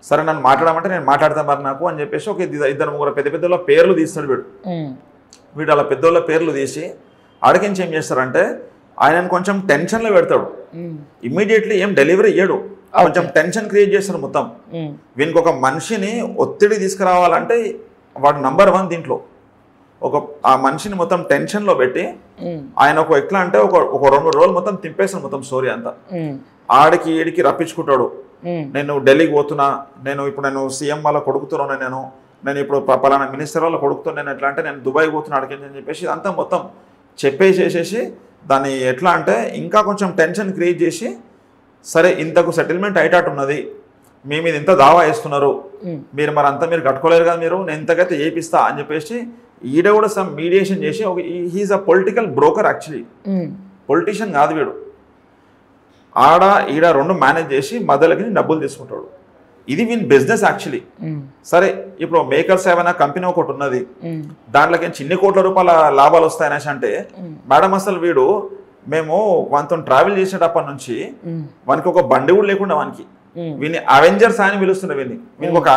సరే నన్ను మాట్లాడమంటే నేను మాట్లాడతాను మరి నాకు అని చెప్పేసి ఒక 2-3 పెద్ద పెద్దోళ్ళ పేర్లు తీస్తాడు వీడు అలా పెద్దోళ్ళ పేర్లు తీసి ఆడికించి ఏం చేస్తారంటే ఆయనను కొంచెం టెన్షన్లో పెడతాడు. ఇమ్మీడియట్లీ ఏం డెలివరీ ఇయ్యడు, కొంచెం టెన్షన్ క్రియేట్ చేస్తాడు మొత్తం. వీనికి ఒక మనిషిని ఒత్తిడి తీసుకురావాలంటే వాడు నంబర్ 1 దీంట్లో. ఆ మనిషిని మొత్తం టెన్షన్లో పెట్టి ఆయన ఎట్లా అంటే ఒక 2-3 రోజులు మొత్తం తింపేస్తాడు మొత్తం స్టోరీ అంతా. ఆడికి ఈడికి రప్పించుకుంటాడు, నేను ఢిల్లీకి పోతున్నా, నేను సీఎం వాళ్ళ కొడుకుతున్నాను, నేను ఇప్పుడు పలానా మినిస్టర్ వాళ్ళ కొడుకుతున్నాను, నేను ఎట్లా అంటే నేను దుబాయ్ పోతున్నా అడిగింది అని చెప్పేసి ఇదంతా మొత్తం చెప్పేసేసేసి దాన్ని ఎట్లా అంటే ఇంకా కొంచెం టెన్షన్ క్రియేట్ చేసి సరే ఇంతకు సెటిల్మెంట్ అయ్యేటట్టు ఉన్నది, మీ మీద ఇంత దావా వేస్తున్నారు, మీరు మరి అంతా మీరు కట్టుకోలేరు కదా, నేను ఇంతకైతే ఏపిస్తా అని చెప్పేసి ఈడ కూడా సమ్ మీడియేషన్ చేసి he is a political broker. Actually politician కాదు వీడు, ఆడ ఈడ 2 మేనేజ్ చేసి మధ్యలోకి డబ్బులు తీసుకుంటాడు. ఇది వీన్ బిజినెస్ యాక్చువల్లీ. సరే ఇప్పుడు మేకర్స్ ఏమైనా కంపెనీ ఒకటి ఉన్నది, దాంట్లోకి చిన్ని కోట్ల రూపాయల లాభాలు వస్తాయనేసి అంటే మేడం అసలు వీడు మేము వానితో ట్రావెల్ చేసేటప్పటి నుంచి వానికి ఒక బండి కూడా లేకుండా వానికి వీని అవెంజర్స్ అని పిలుస్తుండే వీనికి ఒక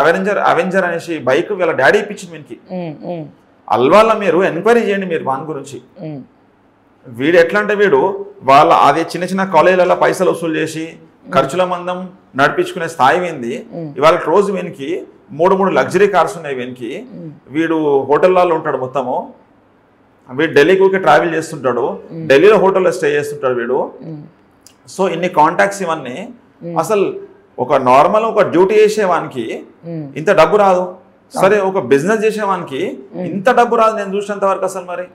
అవెంజర్ అనేసి బైక్ వీళ్ళ డాడీ ఇప్పించింది వీనికి. అల్వాళ్ళ మీరు ఎంక్వైరీ చేయండి మీరు వాని గురించి. వీడు ఎట్లా అంటే వీడు వాళ్ళ అది చిన్న కాలేజీలలో పైసలు వసూలు చేసి ఖర్చుల మందం నడిపించుకునే స్థాయి వీంది. ఇవాళ రోజు వీనికి 3 లగ్జరీ కార్స్ ఉన్నాయి వీనికి. వీడు హోటల్లో ఉంటాడు మొత్తము, వీడు ఢిల్లీకి ట్రావెల్ చేస్తుంటాడు, ఢిల్లీలో హోటల్లో స్టే చేస్తుంటాడు వీడు. సో ఇన్ని కాంటాక్ట్స్ ఇవన్నీ అసలు ఒక నార్మల్ ఒక డ్యూటీ చేసేవానికి ఇంత డబ్బు రాదు, సరే ఒక బిజినెస్ చేసేవానికి ఇంత డబ్బు రాదు నేను చూసినంత వరకు. అసలు మరి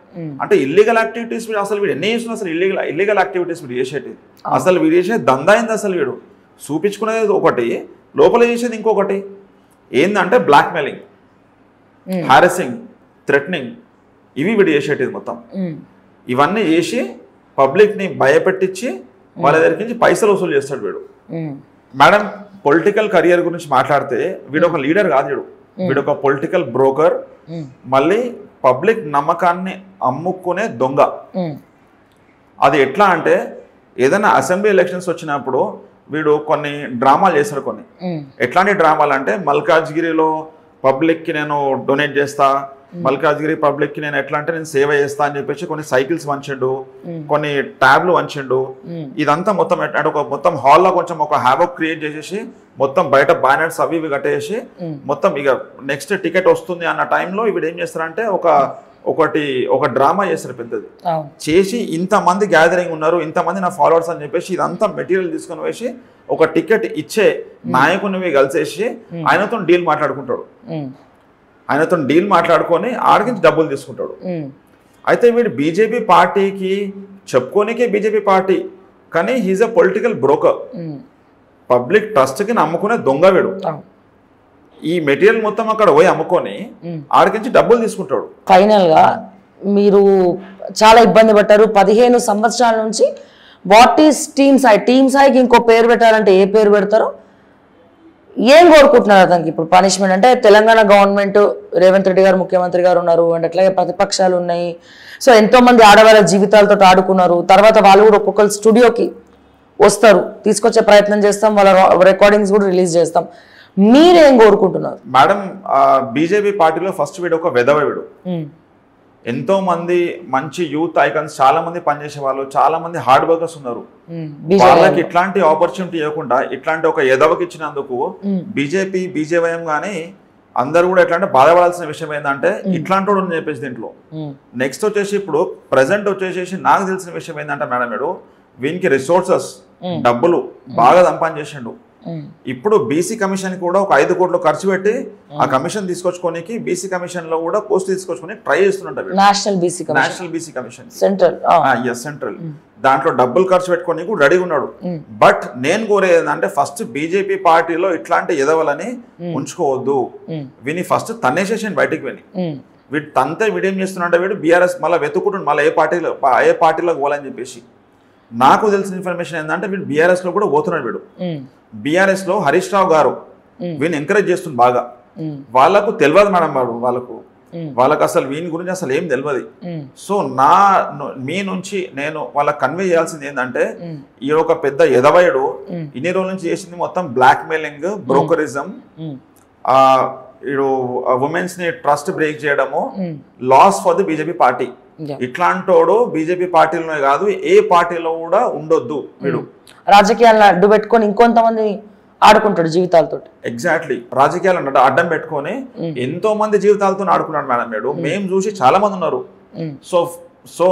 అంటే ఇల్లీగల్ యాక్టివిటీస్ అసలు వీడు ఎన్ని చేస్తున్నా అసలు ఇల్లీగల్ యాక్టివిటీస్ వీడు చేసేది అసలు వీడు చేసేది దందా అయింది. అసలు వీడు చూపించుకునేది ఒకటి, లోపల చేసేది ఇంకొకటి. ఏంటంటే బ్లాక్మెయిలింగ్, హారెసింగ్, థ్రెటనింగ్, ఇవి వీడు చేసేటిది మొత్తం. ఇవన్నీ చేసి పబ్లిక్ని భయపెట్టించి వాళ్ళ దగ్గర నుంచి పైసలు వసూలు చేస్తాడు వీడు. మేడం పొలిటికల్ కెరియర్ గురించి మాట్లాడితే వీడు ఒక లీడర్ కాదు, వీడు ఒక పొలిటికల్ బ్రోకర్, మళ్ళీ పబ్లిక్ నమ్మకాన్ని అమ్ముకునే దొంగ. అది ఎట్లా అంటే ఏదైనా అసెంబ్లీ ఎలక్షన్స్ వచ్చినప్పుడు వీడు కొన్ని డ్రామాలు చేస్తాడు. కొన్ని ఎట్లాంటి డ్రామాలు అంటే మల్కాజ్గిరిలో పబ్లిక్కి నేను డొనేట్ చేస్తా, మల్కాజ్గిరి పబ్లిక్కి నేను ఎట్లా అంటే నేను సేవ చేస్తా అని చెప్పేసి కొన్ని సైకిల్స్ వంచిండు, కొన్ని ట్యాబ్లు వంచిండు. ఇదంతా మొత్తం అంటే ఒక మొత్తం హాల్లో కొంచెం ఒక హ్యావోక్ క్రియేట్ చేసేసి మొత్తం బయట బ్యానర్స్ అవి ఇవి కట్టేసి మొత్తం ఇక నెక్స్ట్ టికెట్ వస్తుంది అన్న టైంలో వీడు ఏం చేస్తారంటే ఒక డ్రామా చేస్తారు పెద్దది చేసి, ఇంతమంది గ్యాదరింగ్ ఉన్నారు, ఇంతమంది నా ఫాలోవర్స్ అని చెప్పేసి ఇదంతా మెటీరియల్ తీసుకొని వేసి ఒక టికెట్ ఇచ్చే నాయకుని కలిసేసి ఆయనతో డీల్ మాట్లాడుకుంటాడు. ఆయనతో డీల్ మాట్లాడుకొని ఆడికి డబ్బులు తీసుకుంటాడు. అయితే వీడు బీజేపీ పార్టీకి చెప్పుకోనికే బీజేపీ పార్టీ, కానీ he's a political broker, public ట్రస్ట్కి నమ్ముకునే దొంగ వీడు. ఈ మెటీరియల్ మొత్తం అక్కడ పోయి అమ్ముకొని ఆడికించి డబ్బులు తీసుకుంటాడు. ఫైనల్ గా మీరు చాలా ఇబ్బంది పడ్డారు 15 సంవత్సరాల నుంచి. వాట్ ఈస్ టీమ్ సాయికి ఇంకో పేరు పెట్టాలంటే ఏ పేరు పెడతారో, ఏం కోరుకుంటున్నారు అతనికి ఇప్పుడు పనిష్మెంట్? అంటే తెలంగాణ గవర్నమెంట్ రేవంత్ రెడ్డి గారు ముఖ్యమంత్రి గారు ఉన్నారు, అండ్ అట్లాగే ప్రతిపక్షాలు ఉన్నాయి. సో ఎంతో మంది ఆడవాళ్ళ జీవితాలతో ఆడుకున్నారు. తర్వాత వాళ్ళు కూడా ఒక్కొక్కరు స్టూడియోకి వస్తారు, తీసుకొచ్చే ప్రయత్నం చేస్తాం, వాళ్ళ రికార్డింగ్స్ కూడా రిలీజ్ చేస్తాం. మీరేం కోరుకుంటున్నారు? మేడం బీజేపీ పార్టీలో ఫస్ట్ వీడు ఒక వెధవ వీడు. ఎంతో మంది మంచి యూత్ ఐకాన్స్ చాలా మంది పనిచేసే వాళ్ళు, చాలా మంది హార్డ్ వర్కర్స్ ఉన్నారు. వాళ్ళకి ఇట్లాంటి ఆపర్చునిటీ ఇవ్వకుండా ఇట్లాంటి ఒక ఎదవకి ఇచ్చినందుకు బీజేవైఎం కానీ అందరూ కూడా ఎట్లా అంటే బాధపడాల్సిన విషయం ఏంటంటే ఇట్లాంటి వాడు చెప్పేసి దీంట్లో. నెక్స్ట్ వచ్చేసి ఇప్పుడు ప్రజెంట్ వచ్చేసి నాకు తెలిసిన విషయం ఏంటంటే మేడం వీడు వీనికి రిసోర్సెస్ డబ్బులు బాగా సంపాదించేసిండు. ఇప్పుడు బీసీ కమిషన్ కూడా ఒక 5 కోట్లు ఖర్చు పెట్టి ఆ కమిషన్ తీసుకొచ్చుకోనికి బీసీ కమిషన్ లో కూడా పోస్ట్ తీసుకొచ్చుకొని ట్రై చేస్తున్నట్టు. నేషనల్ బీసీ కమిషన్ సెంట్రల్ దాంట్లో డబ్బులు ఖర్చు పెట్టుకొని కూడా రెడీగా ఉన్నాడు. బట్ నేను కోరేది ఏంటంటే ఫస్ట్ బీజేపీ పార్టీలో ఇట్లాంటి ఎదవలని ఉంచుకోవద్దు. విని ఫస్ట్ తన్నేసేసాను బయటికి విని. వీడు తంతే వీడేం చేస్తున్నట్టే వీడు బీఆర్ఎస్ మళ్ళీ వెతుక్కుంటుండు మళ్ళీ ఏ పార్టీలోకి పోవాలని చెప్పేసి. నాకు తెలిసిన ఇన్ఫర్మేషన్ ఏంటంటే వీడు బీఆర్ఎస్ లో కూడా పోతున్నాడు. వీడు బీఆర్ఎస్ లో హరీష్ రావు గారు వీని ఎంకరేజ్ చేస్తుంది బాగా. వాళ్ళకు తెలియదు మేడం, వాళ్ళకు అసలు వీని గురించి అసలు ఏం తెలియదు. సో మీ నుంచి నేను వాళ్ళకి కన్వే చేయాల్సింది ఏంటంటే ఈ ఒక పెద్ద ఎదవయుడు ఇన్ని రోజుల నుంచి చేసింది మొత్తం బ్లాక్ మెయిలింగ్, బ్రోకరిజం, ఉమెన్స్ ని ట్రస్ట్ బ్రేక్ చేయడము, loss for the BJP party. ఇట్లాంటోడు బీజేపీ పార్టీలోనే కాదు ఏ పార్టీలో కూడా ఉండొద్దు. వీడు రాజకీయాలను అడ్డు పెట్టుకొని ఇంకొంతమంది ఆడుకుంటాడు జీవితాలతో. ఎగ్జాక్ట్లీ, రాజకీయాలను అడ్డం పెట్టుకొని ఎంతో మంది జీవితాలతో ఆడుకున్నాడు మేడం. వీడు మేము చూసి చాలా మంది ఉన్నారు. సో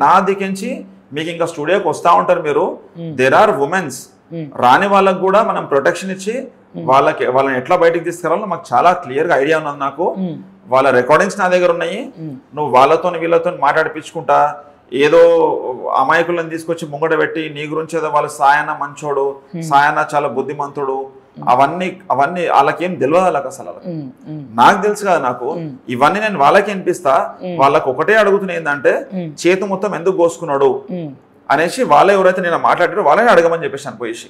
నా దికించి మీకు ఇంకా స్టూడియోకి వస్తా ఉంటారు మీరు. దేర్ ఆర్ ఉమెన్స్, రాని వాళ్ళకు కూడా మనం ప్రొటెక్షన్ ఇచ్చి వాళ్ళని ఎట్లా బయటకు తీసుకురావాలో మాకు చాలా క్లియర్ గా ఐడియా ఉన్నది. నాకు వాళ్ళ రికార్డింగ్స్ నా దగ్గర ఉన్నాయి. నువ్వు వాళ్ళతో వీళ్ళతో మాట్లాడిపించుకుంటా ఏదో అమాయకులను తీసుకొచ్చి ముంగట పెట్టి నీ గురించి ఏదో వాళ్ళ సాయన మంచోడు, సాయన చాలా బుద్ధిమంతుడు, అవన్నీ వాళ్ళకేం తెలియదు. వాళ్ళకి అసలు నాకు తెలుసు కదా. నాకు ఇవన్నీ నేను వాళ్ళకి వినిపిస్తా. వాళ్ళకి ఒకటే అడుగుతున్నా ఏంటంటే చేతు మొత్తం ఎందుకు కోసుకున్నాడు అనేసి వాళ్ళే ఎవరైతే నేను మాట్లాడారో వాళ్ళని అడగమని చెప్పేసి పోయేసి.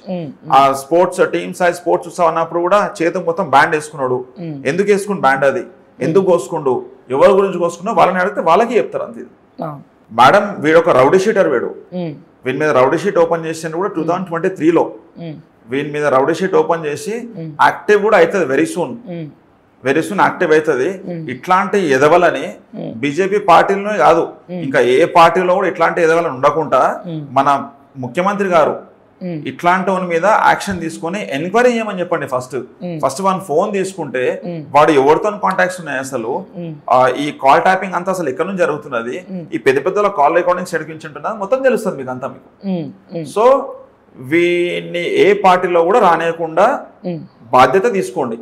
ఆ స్పోర్ట్స్ టీమ్ సైజ్ స్పోర్ట్స్ ఉత్సవం అన్నప్పుడు కూడా చేతు మొత్తం బ్యాండ్ వేసుకున్నాడు. ఎందుకు వేసుకుని బ్యాండ్ అది ఎందుకు కోసుకుండు, ఎవరి గురించి కోసుకున్నా వాళ్ళని అడిగితే వాళ్ళకి చెప్తారు అంతే. మేడం వీడు ఒక రౌడీ షీటర్. వీని మీద రౌడీ షీట్ ఓపెన్ చేసిన కూడా 2023లో వీని మీద రౌడీ షీట్ ఓపెన్ చేసి యాక్టివ్ కూడా అవుతుంది. వెరీ సూన్ యాక్టివ్ అవుతుంది. ఇట్లాంటి ఎదవలని బీజేపీ పార్టీలోనే కాదు ఇంకా ఏ పార్టీలో కూడా ఇట్లాంటి ఎదవలని ఉండకుండా మన ముఖ్యమంత్రి గారు ఇట్లాంటి మీద యాక్షన్ తీసుకొని ఎంక్వైరీ చేయమని చెప్పండి. ఫస్ట్ వన్ ఫోన్ తీసుకుంటే వాడు ఎవరితో కాంటాక్ట్స్ ఉన్నాయి, అసలు ఈ కాల్ ట్యాపింగ్ అంతా అసలు ఎక్కడి నుంచి జరుగుతున్నది, ఈ పెద్ద కాల్ రికార్డింగ్స్ ఎడికించుంటున్నది మొత్తం తెలుస్తుంది మీకు అంతా మీకు. సో వీన్ని ఏ పార్టీలో కూడా రానియకుండా బాధ్యత తీసుకోండి.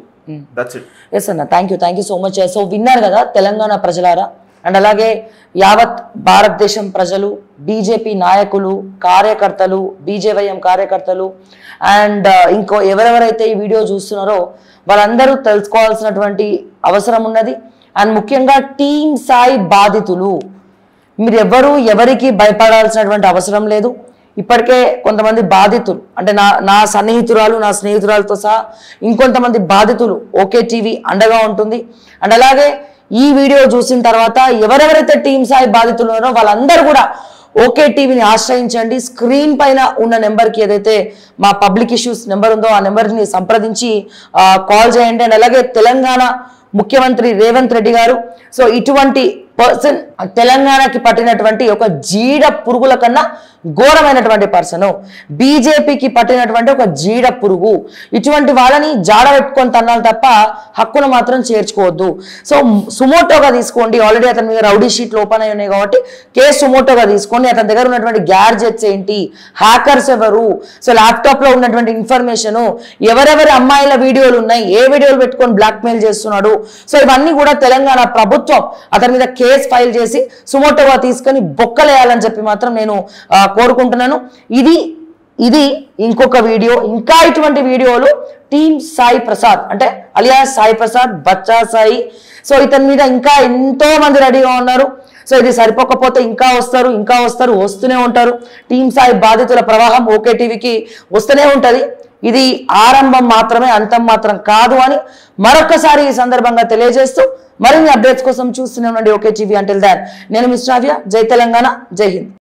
That's it. ఎస్ అన్న, thank you so much. So విన్నారు కదా తెలంగాణ ప్రజలారా, అండ్ అలాగే యావత్ భారతదేశం ప్రజలు, బీజేపీ నాయకులు, కార్యకర్తలు, బీజేవైఎం కార్యకర్తలు, అండ్ ఇంకో ఎవరెవరైతే ఈ వీడియో చూస్తున్నారో వాళ్ళందరూ తెలుసుకోవాల్సినటువంటి అవసరం ఉన్నది. అండ్ ముఖ్యంగా టీమ్ సాయి బాధితులు, మీరు ఎవరికి భయపడాల్సినటువంటి అవసరం లేదు. ఇప్పటికే కొంతమంది బాధితులు అంటే నా స్నేహితురాలతో సహా ఇంకొంతమంది బాధితులు ఓకే టీవీ అండగా ఉంటుంది. అండ్ అలాగే ఈ వీడియో చూసిన తర్వాత ఎవరెవరైతే టీమ్ సాయి బాధితులు ఉన్నారో వాళ్ళందరూ కూడా ఓకే టీవీని ఆశ్రయించండి. స్క్రీన్ పైన ఉన్న నెంబర్కి ఏదైతే మా పబ్లిక్ ఇష్యూస్ నెంబర్ ఉందో ఆ నెంబర్ని సంప్రదించి కాల్ చేయండి. అండ్ అలాగే తెలంగాణ ముఖ్యమంత్రి రేవంత్ రెడ్డి గారు సో ఇటువంటి పర్సన్ తెలంగాణకి పట్టినటువంటి ఒక జీడ పురుగుల కన్నా ఘోరమైనటువంటి పర్సన్, బీజేపీకి పట్టినటువంటి ఒక జీడ పురుగు. ఇటువంటి వాళ్ళని జాడ పెట్టుకొని తన్నాలి తప్ప హక్కును మాత్రం చేర్చుకోవద్దు. సో సుమోటోగా తీసుకోండి. ఆల్రెడీ అతని మీద రౌడీ షీట్లు ఓపెన్ అయి ఉన్నాయి కాబట్టి కేసు సుమోటోగా తీసుకోండి. అతని దగ్గర ఉన్నటువంటి గ్యాడ్జెట్స్ ఏంటి, హ్యాకర్స్ ఎవరు, సో ల్యాప్టాప్ లో ఉన్నటువంటి ఇన్ఫర్మేషన్, ఎవరెవరి అమ్మాయిల వీడియోలు ఉన్నాయి, ఏ వీడియోలు పెట్టుకొని బ్లాక్మెయిల్ చేస్తున్నాడు, సో ఇవన్నీ కూడా తెలంగాణ ప్రభుత్వం అతని మీద కేసు ఫైల్ చేసి సుమోటోగా తీసుకొని బొక్కలేయాలని చెప్పి మాత్రం నేను కోరుకుంటున్నాను. ఇది ఇంకొక వీడియో. ఇంకా ఇటువంటి వీడియోలు టీమ్ సాయి ప్రసాద్ అంటే అలియాస్ సాయి ప్రసాద్, బచ్చా సాయి, సో ఇతని మీద ఇంకా ఎంతో మంది రెడీగా ఉన్నారు. సో ఇది సరిపోకపోతే ఇంకా వస్తారు, వస్తూనే ఉంటారు. టీమ్ సాయి బాధితుల ప్రవాహం ఓకే టీవీకి వస్తూనే ఉంటుంది. ఇది ఆరంభం మాత్రమే, అంతం మాత్రం కాదు అని మరొకసారి ఈ సందర్భంగా తెలియజేస్తూ మరిన్ని అప్డేట్స్ కోసం చూస్తూనే ఉండండి ఓకే టీవీ. అంటిల్ దాన్ నేను మిస్టర్ ఆవ్య. జై తెలంగాణ, జై హింద్.